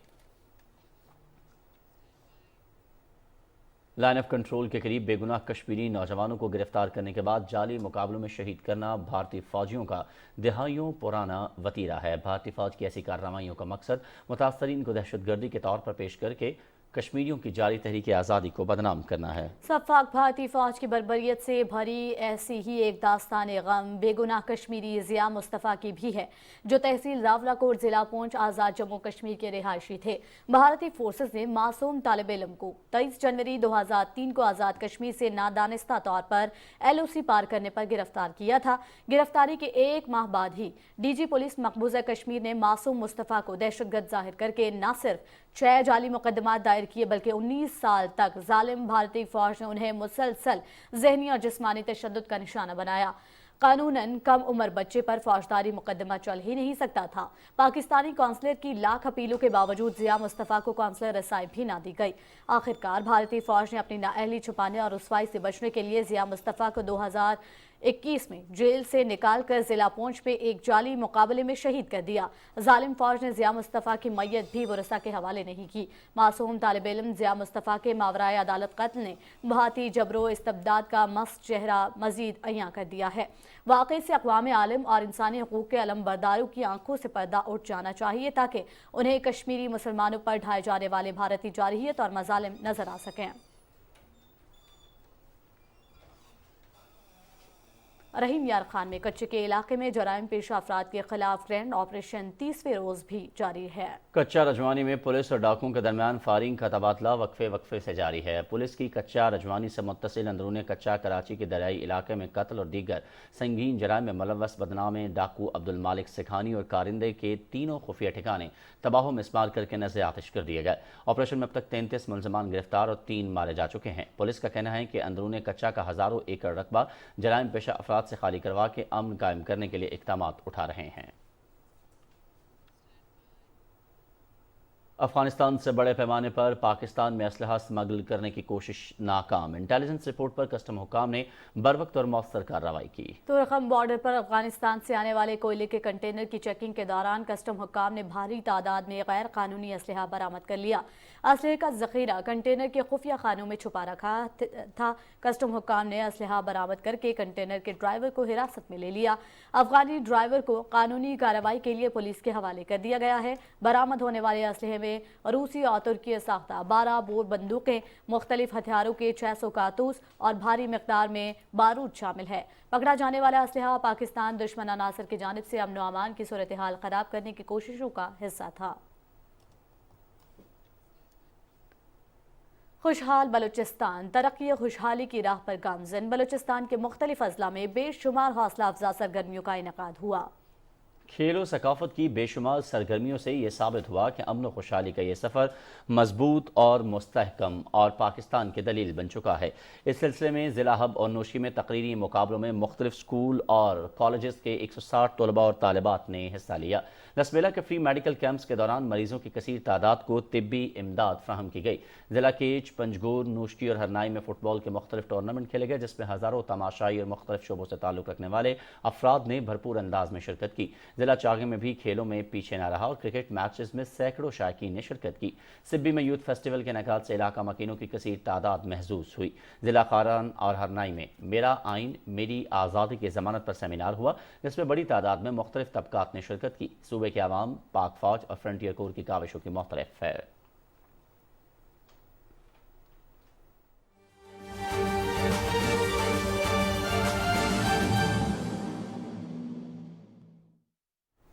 A: لائن آف کنٹرول کے قریب بے گناہ کشمیری نوجوانوں کو گرفتار کرنے کے بعد جعلی مقابلوں میں شہید کرنا بھارتی فوجیوں کا دہائیوں پرانا وتیرہ ہے۔ بھارتی فوج کی ایسی کارروائیوں کا مقصد متاثرین کو دہشت گردی کے طور پر پیش کر کے کشمیریوں کی جاری تحریک آزادی کو بدنام کرنا ہے۔
B: سفاک بھارتی فوج کی بربریت سے بھری ایسی ہی ایک داستان غم بے گناہ کشمیری ضیاء مصطفیٰ کی بھی ہے، جو تحصیل راولا کوٹ ضلع پونچھ آزاد جموں کشمیر کے رہائشی تھے۔ بھارتی فورسز نے معصوم طالب علم کو 23 جنوری 2003 کو آزاد کشمیر سے نادانستہ طور پر LOC پار کرنے پر گرفتار کیا تھا۔ گرفتاری کے ایک ماہ بعد ہی DG پولیس مقبوضہ کشمیر نے معصوم مصطفیٰ کو دہشت گرد ظاہر کر کے نہ صرف 6 جعلی مقدمات دائر کیے بلکہ 19 سال تک ظالم بھارتی فوج نے انہیں مسلسل ذہنی اور جسمانی تشدد کا نشانہ بنایا۔ قانوناً کم عمر بچے پر فوجداری مقدمہ چل ہی نہیں سکتا تھا۔ پاکستانی کونسلر کی لاکھ اپیلوں کے باوجود ضیاء مصطفیٰ کو کونسلر رسائی بھی نہ دی گئی۔ آخرکار بھارتی فوج نے اپنی نااہلی چھپانے اور رسوائی سے بچنے کے لیے ضیاء مصطفیٰ کو 2021 میں جیل سے نکال کر ضلع پونچھ میں ایک جعلی مقابلے میں شہید کر دیا۔ ظالم فوج نے ضیاء مصطفیٰ کی میت بھی ورثاء کے حوالے نہیں کی۔ معصوم طالب علم ضیاء مصطفیٰ کے ماورائے عدالت قتل نے بھارتی جبر و استبداد کا مست چہرہ مزید عیاں کر دیا ہے۔ واقعے سے اقوام عالم اور انسانی حقوق کے علم برداروں کی آنکھوں سے پردہ اٹھ جانا چاہیے تاکہ انہیں کشمیری مسلمانوں پر ڈھائے جانے والے بھارتی جارحیت اور مظالم نظر آ سکیں۔ रहीम यार खान में कच्चे के इलाके में जराइम पेशा अफराद के खिलाफ ग्रैंड ऑपरेशन 30वें रोज भी जारी है।
A: कच्चा रजवानी में पुलिस और डाकुओं के दरमियान फायरिंग का तबादला वक्फे से जारी है। पुलिस की कच्चा रजवानी से मुत्तसिल अंदरूनी कच्चा कराची के दरियाई इलाके में कत्ल और दीगर संगीन जराइम में मुलव्वस बदनाम डाकू अब्दुल मालिक सिखानी और कारिंदे के तीनों खुफिया ठिकाने तबाह मिसमार करके नज़र आतिश कर दिए गए। ऑपरेशन में अब तक 33 मुलजमान गिरफ्तार और 3 मारे जा चुके हैं। पुलिस का कहना है कि अंदरूनी कच्चा का हज़ारों एकड़ रकबा जराइम पेशा अफराद से खाली करवा के अमन कायम करने के लिए इक़दाम उठा रहे हैं। अफगानिस्तान से बड़े पैमाने पर पाकिस्तान में असलहा स्मगल करने की कोशिश नाकाम। इंटेलिजेंस रिपोर्ट पर कस्टम हुकाम ने बरवक्त और मौसर कार्रवाई की।
B: तुरखम बॉर्डर पर अफगानिस्तान से आने वाले कोयले के कंटेनर की चेकिंग के दौरान कस्टम हुकाम ने भारी तादाद में गैर कानूनी असलहा बरामद कर लिया। असलहे का जखीरा कंटेनर के खुफिया खानों में छुपा रखा था। कस्टम हुकाम ने असलहा बरामद करके कंटेनर के ड्राइवर को हिरासत में ले लिया। अफगानी ड्राइवर को कानूनी कार्रवाई के लिए पुलिस के हवाले कर दिया गया है। बरामद होने वाले असलहे में रूसी और तुर्की साख्ता 12 बोर बंदूकें, मुख्तलिफ हथियारों के 600 कारतूस और भारी मिकदार में बारूद शामिल है। पकड़ा जाने वाला असलहा पाकिस्तान दुश्मन अनासर की जानिब से अमन व अमान की सूरत हाल खराब करने की कोशिशों का हिस्सा था। खुशहाल बलूचिस्तान तरक्की खुशहाली की राह पर गामजन। बलूचिस्तान के मुख्तलिफ अजला में बेशुमार हौसला अफजा सरगर्मियों का इनेकाद हुआ।
A: खेल और सकाफत की बेशुमार सरगर्मियों से ये साबित हुआ कि अमन व खुशहाली का ये सफ़र मजबूत और मुस्तहकम और पाकिस्तान की दलील बन चुका है। इस सिलसिले में ज़िला हब और नोशी में तकरीरी मुकाबलों में मुख्तलिफ स्कूल और कॉलेजेस के 160 तलबा और तालिबात ने हिस्सा लिया। लसबेला के फ्री मेडिकल कैंप्स के दौरान मरीजों की कसीर तादाद को तिब्बी इमदाद फ्राहम की गई। ज़िला केच, पंजगोर, नूशकी और हरनाई में फ़ुटबॉल के मुख्तलिफ टूर्नामेंट खेले गए, जिसमें हज़ारों तमाशाई और मुख्तलिफ शोबों से ताल्लुक़ रखने वाले अफराद ने भरपूर अंदाज में शिरकत की। ज़िला चागे में भी खेलों में पीछे न रहा और क्रिकेट मैचेस में सैकड़ों शायकीन ने शिरकत की। सिब्बी में यूथ फेस्टिवल के इनेकाद से इलाका मकीनों की कसीर तादाद महसूस हुई। ज़िला खारान और हरनाई में मेरा आइन मेरी आज़ादी की ज़मानत पर सेमिनार हुआ, जिसमें बड़ी तादाद में मुख्तलिफ तबकात ने शिरकत की। सूबे के आवाम पाक फौज और फ्रंटियर कोर की काविशों की मुख्तलिफ है।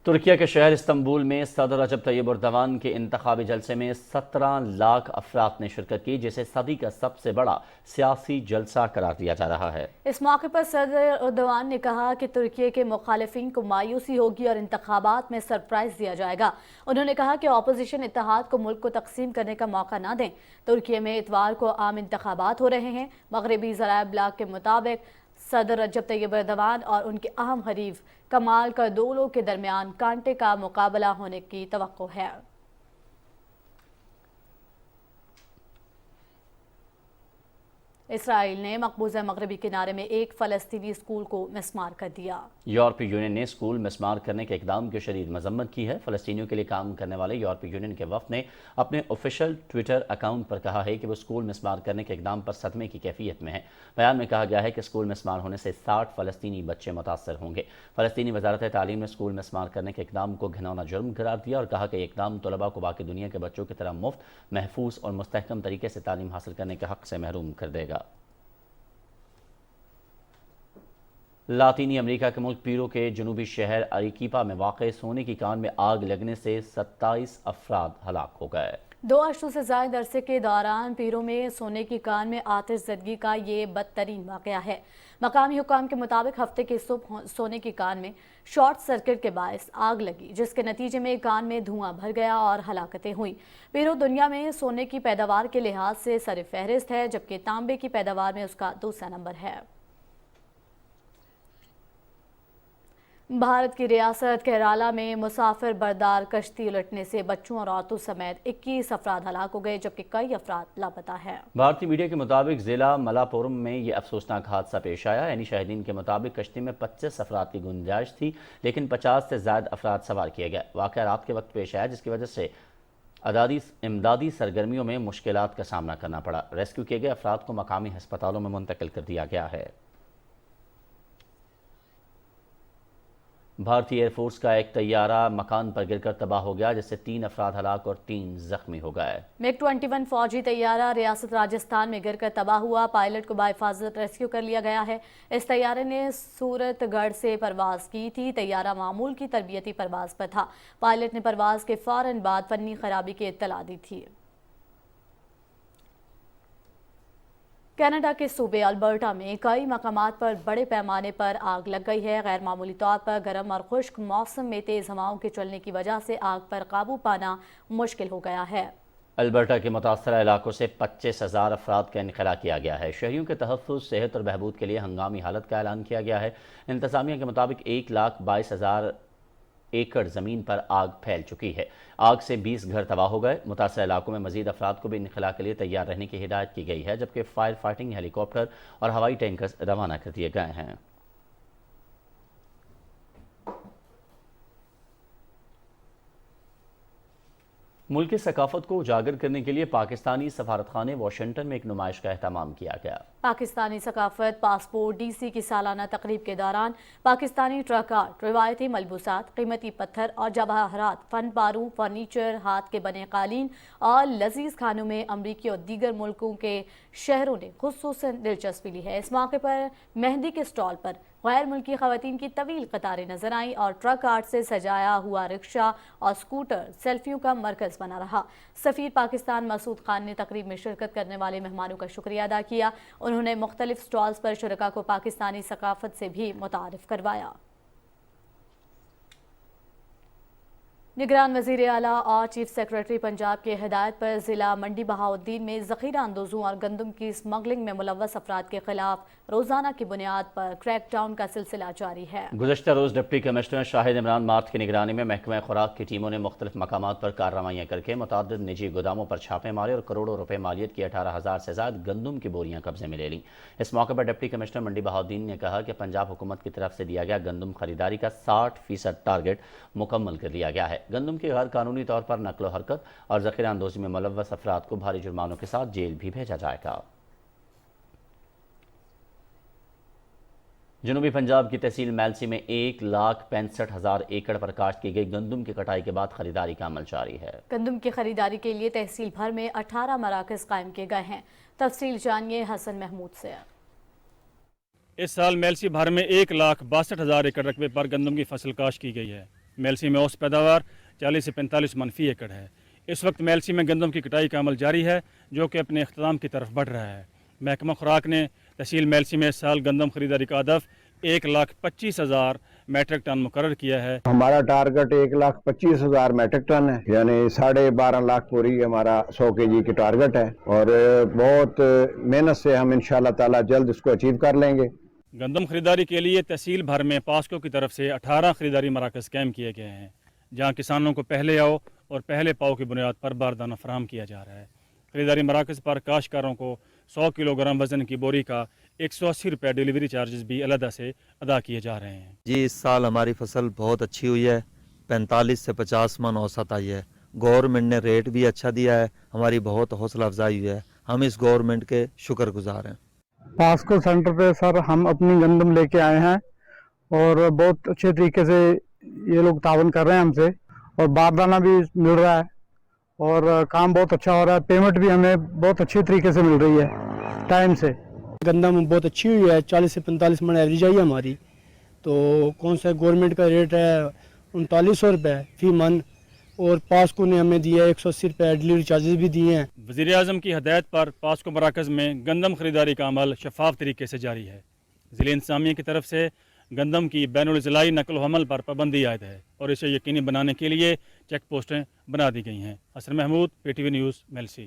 A: तुर्किया के शहर इस्तंबुल में सदर रजब तैयब एर्दोगान के इंतखाबी जलसे में 17 लाख अफराद ने शिरकत की, जिसे सदी का सबसे बड़ा सियासी जलसा करार दिया जा रहा है।
B: इस मौके पर सदर एर्दोगान ने कहा कि तुर्की के मुखालिफिन को मायूसी होगी और इंतखाबात में सरप्राइज दिया जाएगा। उन्होंने कहा कि अपोजिशन इत्तेहाद को मुल्क को तकसीम करने का मौका न दें। तुर्की में इतवार को आम इंतखाबात हो रहे हैं। मगरबी ज़राए ब्लाग के मुताबिक सदर रजब तैयब एर्दोगान और उनके अहम हरीफ कमाल कर्दोलो के दरमियान कांटे का मुकाबला होने की तवक्को है। इसराइल ने मकबूजा मगरबी किनारे में एक फ़लस्तीनी स्कूल को मिसमार कर दिया।
A: यूरोपीय यूनियन ने स्कूल मिसमार करने के इक़दाम की शदीद मजम्मत की है। फ़लस्तीनियों के लिए काम करने वाले यूरोपीय यूनियन के वफ़द ने अपने ऑफिशियल ट्विटर अकाउंट पर कहा है कि वो स्कूल मिसमार करने के इक़दाम पर सदमे की कैफियत में है। बयान में कहा गया है कि स्कूल मिसमार होने से 60 फ़लस्तीनी बच्चे मुतासर होंगे। फ़लस्तीनी वज़ारत तालीम ने स्कूल मिसमार करने के इक़दाम को घिनौना जुर्म करार दिया और कहा कि इक़दाम तलबा को बाकी दुनिया के बच्चों की तरह मुफ्त, महफूज और मुस्तहकम तरीके से तालीम हासिल करने के हक़ से महरूम कर देगा। लातीनी अमेरिका के मुल्क पीरो के जनूबी शहर अरीकीपा में वाक़े सोने की कान में आग लगने से 27 अफराद हलाक हो गए।
B: 2 अरसों से ज़ायद अरसे के दौरान पीरो में सोने की कान में आतिश ज़दगी का ये बदतरीन वाक़या है। मकामी हुकाम के मुताबिक हफ्ते की सुबह सोने की कान में शॉर्ट सर्किट के बायस आग लगी, जिसके नतीजे में कान में धुआं भर गया और हलाकतें हुई। पीरो दुनिया में सोने की पैदावार के लिहाज से सर फहरिस्त है, जबकि तांबे की पैदावार में उसका दूसरा नंबर है। भारत की रियासत केरला में मुसाफिर बरदार कश्ती उलटने से बच्चों और औरतों समेत 21 अफराद हलाक हो गए, जबकि कई अफराद लापता हैं।
A: भारतीय मीडिया के मुताबिक जिला मलापुरम में ये अफसोसनाक हादसा पेश आया। यानी शाहिदीन के मुताबिक कश्ती में 25 अफराद की गुंजाइश थी, लेकिन 50 से ज़्यादा अफराद सवार किए गए। वाक़या रात के वक्त पेश आया, जिसकी वजह से इमदादी सरगर्मियों में मुश्किलात का सामना करना पड़ा। रेस्क्यू किए गए अफराद को मकामी अस्पतालों में मुंतकिल कर दिया गया है। भारतीय एयरफोर्स का एक तैयारा मकान पर गिरकर तबाह हो गया, जिससे 3 अफराद हलाक और 3 जख्मी हो गए। MiG-21 फौजी तैयारा रियासत राजस्थान में गिरकर तबाह हुआ। पायलट को बाहिफाजत रेस्क्यू कर लिया गया है। इस तैयारे ने सूरतगढ़ से परवाज की थी। तैयारा मामूल की तरबियती परवाज पर था। पायलट ने परवाज के फौरन बाद फन्नी खराबी की इत्तला दी थी। कनाडा के सूबे अल्बर्टा में कई मकामात पर बड़े पैमाने पर आग लग गई है। गैर मामूली तौर पर गर्म और खुश्क मौसम में तेज हवाओं के चलने की वजह से आग पर काबू पाना मुश्किल हो गया है। अल्बर्टा के मुतासरा इलाकों से 25,000 अफराद का इनखला किया गया है। शहरियों के तहफ़्फ़ुज़, सेहत और बहबूद के लिए हंगामी हालत का ऐलान किया गया है। इंतज़ामिया के मुताबिक 1,22,000 एकड़ ज़मीन पर आग फैल चुकी है। आग से 20 घर तबाह हो गए। मुतासरा इलाकों में मज़ीद अफराद को भी इनखला के लिए तैयार रहने की हिदायत की गई है, जबकि फायर फाइटिंग हेलीकॉप्टर और हवाई टैंकर्स रवाना कर दिए गए हैं। मुल्क की सकाफत को उजागर करने के लिए पाकिस्तानी सफारतखाने वाशिंगटन में एक नुमाइश का एहतमाम किया गया। पाकिस्तानी सकाफत पासपोर्ट DC की सालाना तकरीब के दौरान पाकिस्तानी ट्रक आर्ट, रिवायती मलबूसात, कीमती पत्थर और जवाहरात, फन पारू, फर्नीचर, हाथ के बने कालीन और लजीज खानों में अमरीकी और दीगर मुल्कों के शहरों ने खुसूसन दिलचस्पी ली है। इस मौके पर मेहंदी के स्टॉल पर गैर मुल्की खवातीन की तवील कतारें नजर आईं और ट्रक आर्ट से सजाया हुआ रिक्शा और स्कूटर सेल्फियों का मरकज बना रहा। सफीर पाकिस्तान मसूद खान ने तकरीब में शिरकत करने वाले मेहमानों का शुक्रिया अदा किया। उन्होंने मुख्तलिफ स्टॉल्स पर शुरका को पाकिस्तानी सकाफत से भी मुतारिफ करवाया। निगरान वज़ीर आला और चीफ सेक्रेटरी पंजाब की हिदायत पर ज़िला मंडी बहाउद्दीन में ज़ख़ीरा अंदोज़ों और गंदम की स्मगलिंग में मुलव्वस अफराद के खिलाफ रोज़ाना की बुनियाद पर क्रैक डाउन का सिलसिला जारी है। गुज़श्ता रोज़ डिप्टी कमिश्नर शाहिद इमरान मार्थ की निगरानी में महकमा खुराक की टीमों ने मुख्तलिफ मकामात पर कार्रवाइयाँ करके मुतअद्दिद निजी गोदामों पर छापे मारे और करोड़ों रुपए मालियत की 18,000 से ज़्यादा गंदम की बोरियाँ कब्जे में ले लीं। इस मौके पर डिप्टी कमिश्नर मंडी बहाउद्दीन ने कहा कि पंजाब हुकूमत की तरफ से दिया गया गंदम खरीदारी का 60% टारगेट मुकम्मल कर लिया गया है। गंदम की गैर कानूनी तौर पर नकलो हरकत और ज़ख़ीरा अंदोज़ी में मुलव्वस अफराद को भारी जुर्मानों के साथ जेल भी भेजा जाएगा। जनूबी पंजाब की तहसील मैलसी में 1,65,000 एकड़ पर काश्त की गई गंदम की कटाई के बाद खरीदारी का अमल जारी है। गंदम की खरीदारी के लिए तहसील भर में 18 मराकज़ कायम किए गए हैं। तफसील जानिए हसन महमूद से।
L: इस साल मैलसी भर में 1,62,000 एकड़ रकबे पर गंदम की फसल काश्त की गई है। मैलसी में औसत पैदावार 40 से 45 मनफी एकड़ है। इस वक्त मैलसी में गंदम की कटाई का अमल जारी है, जो कि अपने इख्तिताम की तरफ बढ़ रहा है। महकमा खुराक ने तहसील मैलसी में इस साल गंदम खरीदारी का हदफ 1,25,000 मैट्रिक टन मुकर्रर किया है।
M: हमारा टारगेट 1,25,000 मैट्रिक टन है, यानी 12.5 लाख पूरी हमारा 100 kg की टारगेट है और बहुत मेहनत से हम इंशाल्लाह ताला जल्द इसको अचीव कर लेंगे।
L: गंदम खरीदारी के लिए तहसील भर में पास्को की तरफ से 18 खरीदारी मराकज़ कायम किए गए हैं, जहाँ किसानों को पहले आओ और पहले पाओ की बुनियाद पर बारदाना फराहम किया जा रहा है। खरीदारी मराकज़ पर काश्तकारों को 100 किलोग्राम वजन की बोरी का 180 रुपये डिलीवरी चार्जेस भी अलहदा से अदा किए जा रहे हैं।
N: जी, इस साल हमारी फसल बहुत अच्छी हुई है, 45 से 50 मन औसत आई है। गवर्नमेंट ने रेट भी अच्छा दिया है, हमारी बहुत हौसला अफजाई हुई है। हम इस गवर्नमेंट के शुक्रगुजार हैं।
O: पास्को सेंटर पे सर हम अपनी गंदम लेके आए हैं और बहुत अच्छे तरीके से ये लोग तावन कर रहे हैं हमसे और बारदाना भी मिल रहा है और काम बहुत अच्छा हो रहा है। पेमेंट भी हमें बहुत अच्छे तरीके से मिल रही है टाइम से।
P: गंदम बहुत अच्छी हुई है, 40 से 45 मन एवरेज आई है हमारी। तो कौन सा गवर्नमेंट का रेट है 3900 रुपये फी मन और पास्को ने हमें दिया 180 रुपये डिलीवरी चार्जेस भी दिए हैं।
L: वज़ीर आज़म की हदायत पर पास्को मराकज़ में गंदम खरीदारी का अमल शफाफ तरीके से जारी है। ज़िले इंतज़ामिया की तरफ से गंदम की बैनुल ज़िलाई नकल हमल पर पाबंदी आयद है और इसे यकीनी बनाने के लिए चेक पोस्टें बना दी गई हैं। Hasan Mahmood, PTV news, Mailsi.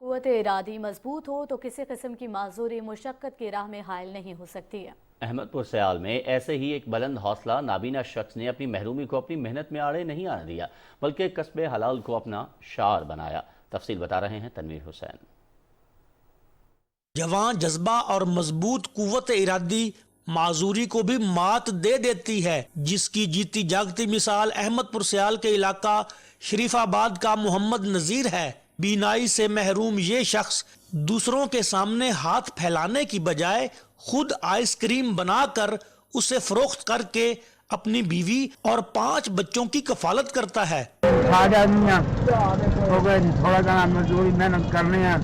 B: क़ुव्वत इरादी मजबूत हो तो किसी किस्म की माजूरी मुशक्क़त की राह में हायल नहीं हो सकती है। अहमदपुर सयाल में ऐसे ही एक बुलंद हौसला नाबीना शख्स ने अपनी महरूमी को अपनी मेहनत में आड़े नहीं आने दिया, बल्कि कस्बे हलाल को अपना शार बनाया। तफसील बता रहे हैं तनवीर हुसैन।
Q: जवान जज्बा और मजबूत कुव्वत इरादी माजूरी को भी मात दे देती है, जिसकी जीती जागती मिसाल अहमदपुर सयाल के इलाका शरीफाबाद का मोहम्मद नजीर है। बीनाई से महरूम ये शख्स दूसरों के सामने हाथ फैलाने की बजाय खुद आइसक्रीम बनाकर उसे फरोख्त करके अपनी बीवी और 5 बच्चों की कफालत करता है।
O: थोड़ा मजदूरी मेहनत करनी है,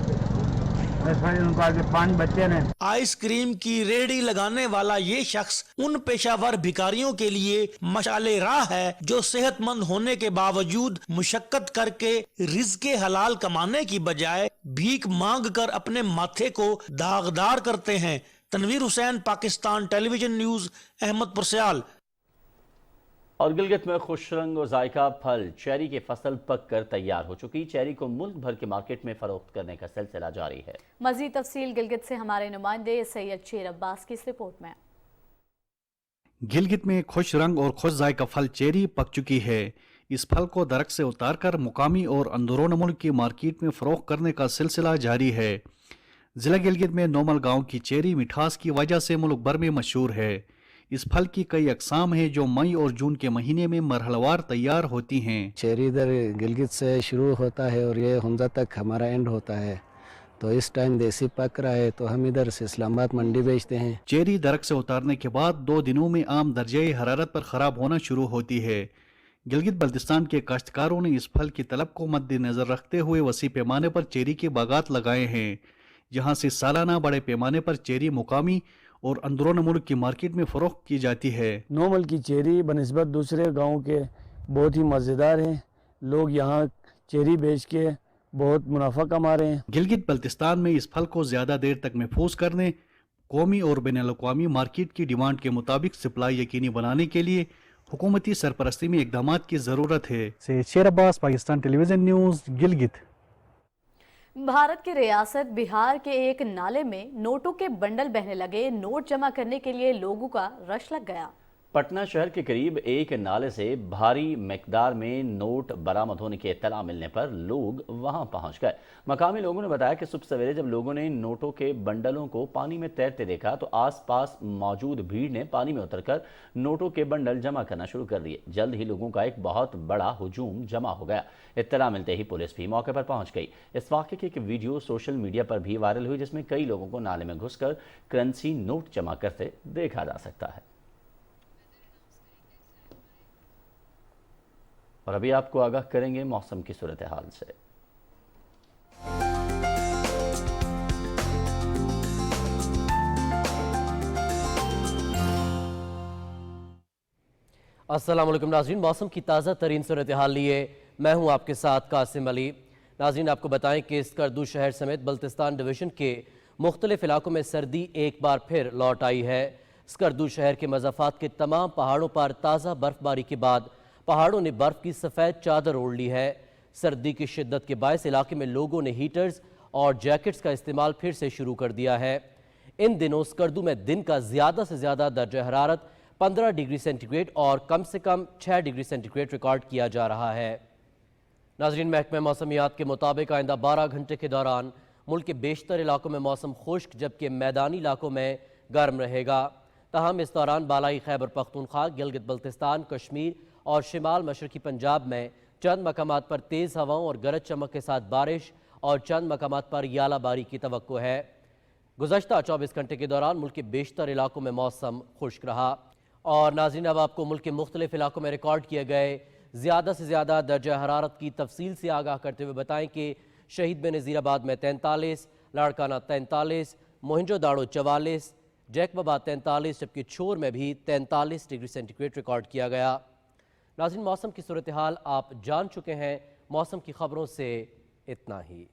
O: 5 बच्चे ने।
Q: आइसक्रीम की रेहड़ी लगाने वाला ये शख्स उन पेशावर भिखारियों के लिए मशाले राह है जो सेहतमंद होने के बावजूद मुशक्कत करके रिज़्क़े हलाल कमाने की बजाय भीख मांग कर अपने माथे को दागदार करते हैं। तनवीर हुसैन, पाकिस्तान टेलीविजन न्यूज़, अहमदपुर सियाल।
A: और गिलगित में खुश रंग और जायका फल चेरी की फसल पक कर तैयार हो चुकी। चेरी को मुल्क भर के मार्केट में फरोख्त करने का सिलसिला जारी है।
B: मजीद तफसील गिलगित से हमारे नुमाइंदे सैयद शेर अब्बास की इस रिपोर्ट में।
R: गिलगित में खुश रंग और खुश जायका फल चेरी पक चुकी है। इस फल को दरख्त से उतारकर मुकामी और अंदरून मुल्क की मार्केट में फरोख्त करने का सिलसिला जारी है। जिला गिलगित में नोमल गांव की चेरी मिठास की वजह से मुल्क भर में मशहूर है। इस फल की कई अकसाम हैं जो मई और जून के महीने में मरहलवार तैयार होती हैं।
S: चेरी इधर गिलगित से शुरू होता है और ये हमजा तक हमारा एंड होता है, तो इस टाइम देसी पक रहा है तो हम इधर से इस्लामाबाद मंडी बेचते हैं।
R: चेरी दरख्त से उतारने के बाद 2 दिनों में आम दर्जे हरारत पर ख़राब होना शुरू होती है। गिलगित बल्तिस्तान के काश्तकारों ने इस फल की तलब को मद्देनजर रखते हुए वसी पैमाने पर चेरी के बागात लगाए हैं, जहाँ से सालाना बड़े पैमाने पर चेरी मुकामी और अंदरून मुल्क की मार्केट में फरोख्त की जाती है।
P: नोमल की चेरी बनिस्बत दूसरे गाँव के बहुत ही मज़ेदार हैं। लोग यहाँ चेरी बेच के बहुत मुनाफा कमा रहे हैं।
R: गिलगित बल्तिस्तान में इस फल को ज़्यादा देर तक महफूज करने, कौमी और बैनुल-अक़वामी मार्केट की डिमांड के मुताबिक सप्लाई यकीनी बनाने के लिए हुकूमती सरपरस्ती में इक़दामात की ज़रूरत है।
O: सैयद शेर अब्बास, पाकिस्तान टेलीविज़न न्यूज़, गिलगित।
B: भारत की रियासत बिहार के एक नाले में नोटों के बंडल बहने लगे। नोट जमा करने के लिए लोगों का रश लग गया।
A: पटना शहर के करीब एक नाले से भारी मिकदार में नोट बरामद होने की इत्तला मिलने पर लोग वहां पहुंच गए। मकामी लोगों ने बताया कि सुबह सवेरे जब लोगों ने नोटों के बंडलों को पानी में तैरते देखा तो आसपास मौजूद भीड़ ने पानी में उतरकर नोटों के बंडल जमा करना शुरू कर दिए। जल्द ही लोगों का एक बहुत बड़ा हुजूम जमा हो गया। इत्तला मिलते ही पुलिस भी मौके पर पहुंच गई। इस वाक़े की एक वीडियो सोशल मीडिया पर भी वायरल हुई, जिसमें कई लोगों को नाले में घुसकर करेंसी नोट जमा करते देखा जा सकता है। और अभी आपको आगाह करेंगे मौसम की सूरत हाल से।
T: अस्सलाम वालेकुम नाज़रीन, मौसम की ताज़ा तरीन सूरत हाल लिए मैं हूं आपके साथ कासिम अली। नाज़रीन, आपको बताएं कि स्कर्दू शहर समेत बल्तिस्तान डिवीज़न के मुख्तलिफ इलाकों में सर्दी एक बार फिर लौट आई है। स्कर्दू शहर के मज़ाफ़ात के तमाम पहाड़ों पर ताज़ा बर्फबारी के बाद पहाड़ों ने बर्फ की सफ़ेद चादर ओढ़ ली है। सर्दी की शिद्दत के बायस इलाके में लोगों ने हीटर्स और जैकेट्स का इस्तेमाल फिर से शुरू कर दिया है। इन दिनों स्कर्दू में दिन का ज़्यादा से ज़्यादा दर्जा हरारत 15 डिग्री सेंटीग्रेड और कम से कम 6 डिग्री सेंटीग्रेड रिकॉर्ड किया जा रहा है। नाज़रीन, महकमे मौसमियात के मुताबिक आइंदा 12 घंटे के दौरान मुल्क के बेशतर इलाकों में मौसम खुश्क जबकि मैदानी इलाकों में गर्म रहेगा। ताहम इस दौरान बालाई खैबर पख्तूनख्वा, गिलगित बल्तिस्तान, कश्मीर और शिमाल मशरकी पंजाब में चंद मकामात पर तेज़ हवाओं और गरज चमक के साथ बारिश और चंद मकामात पर यालाबारी की तवक्को है। गुज़श्ता 24 घंटे के दौरान मुल्क के बेशतर इलाकों में मौसम खुश्क रहा। और नाज़रीन, अब आपको मुल्क के मुख्तलिफ इलाकों में रिकॉर्ड किए गए ज़्यादा से ज़्यादा दर्जा हरारत की तफसील से आगाह करते हुए बताएं कि शहीद बेनज़ीराबाद में 43, लाड़काना 43, मोहिंजो दाड़ो 44, जैकबाबाद 43, जबकि छोर में भी 43 डिग्री सेंटीग्रेड रिकॉर्ड किया गया। नाज़रीन, मौसम की सूरत हाल आप जान चुके हैं। मौसम की खबरों से इतना ही।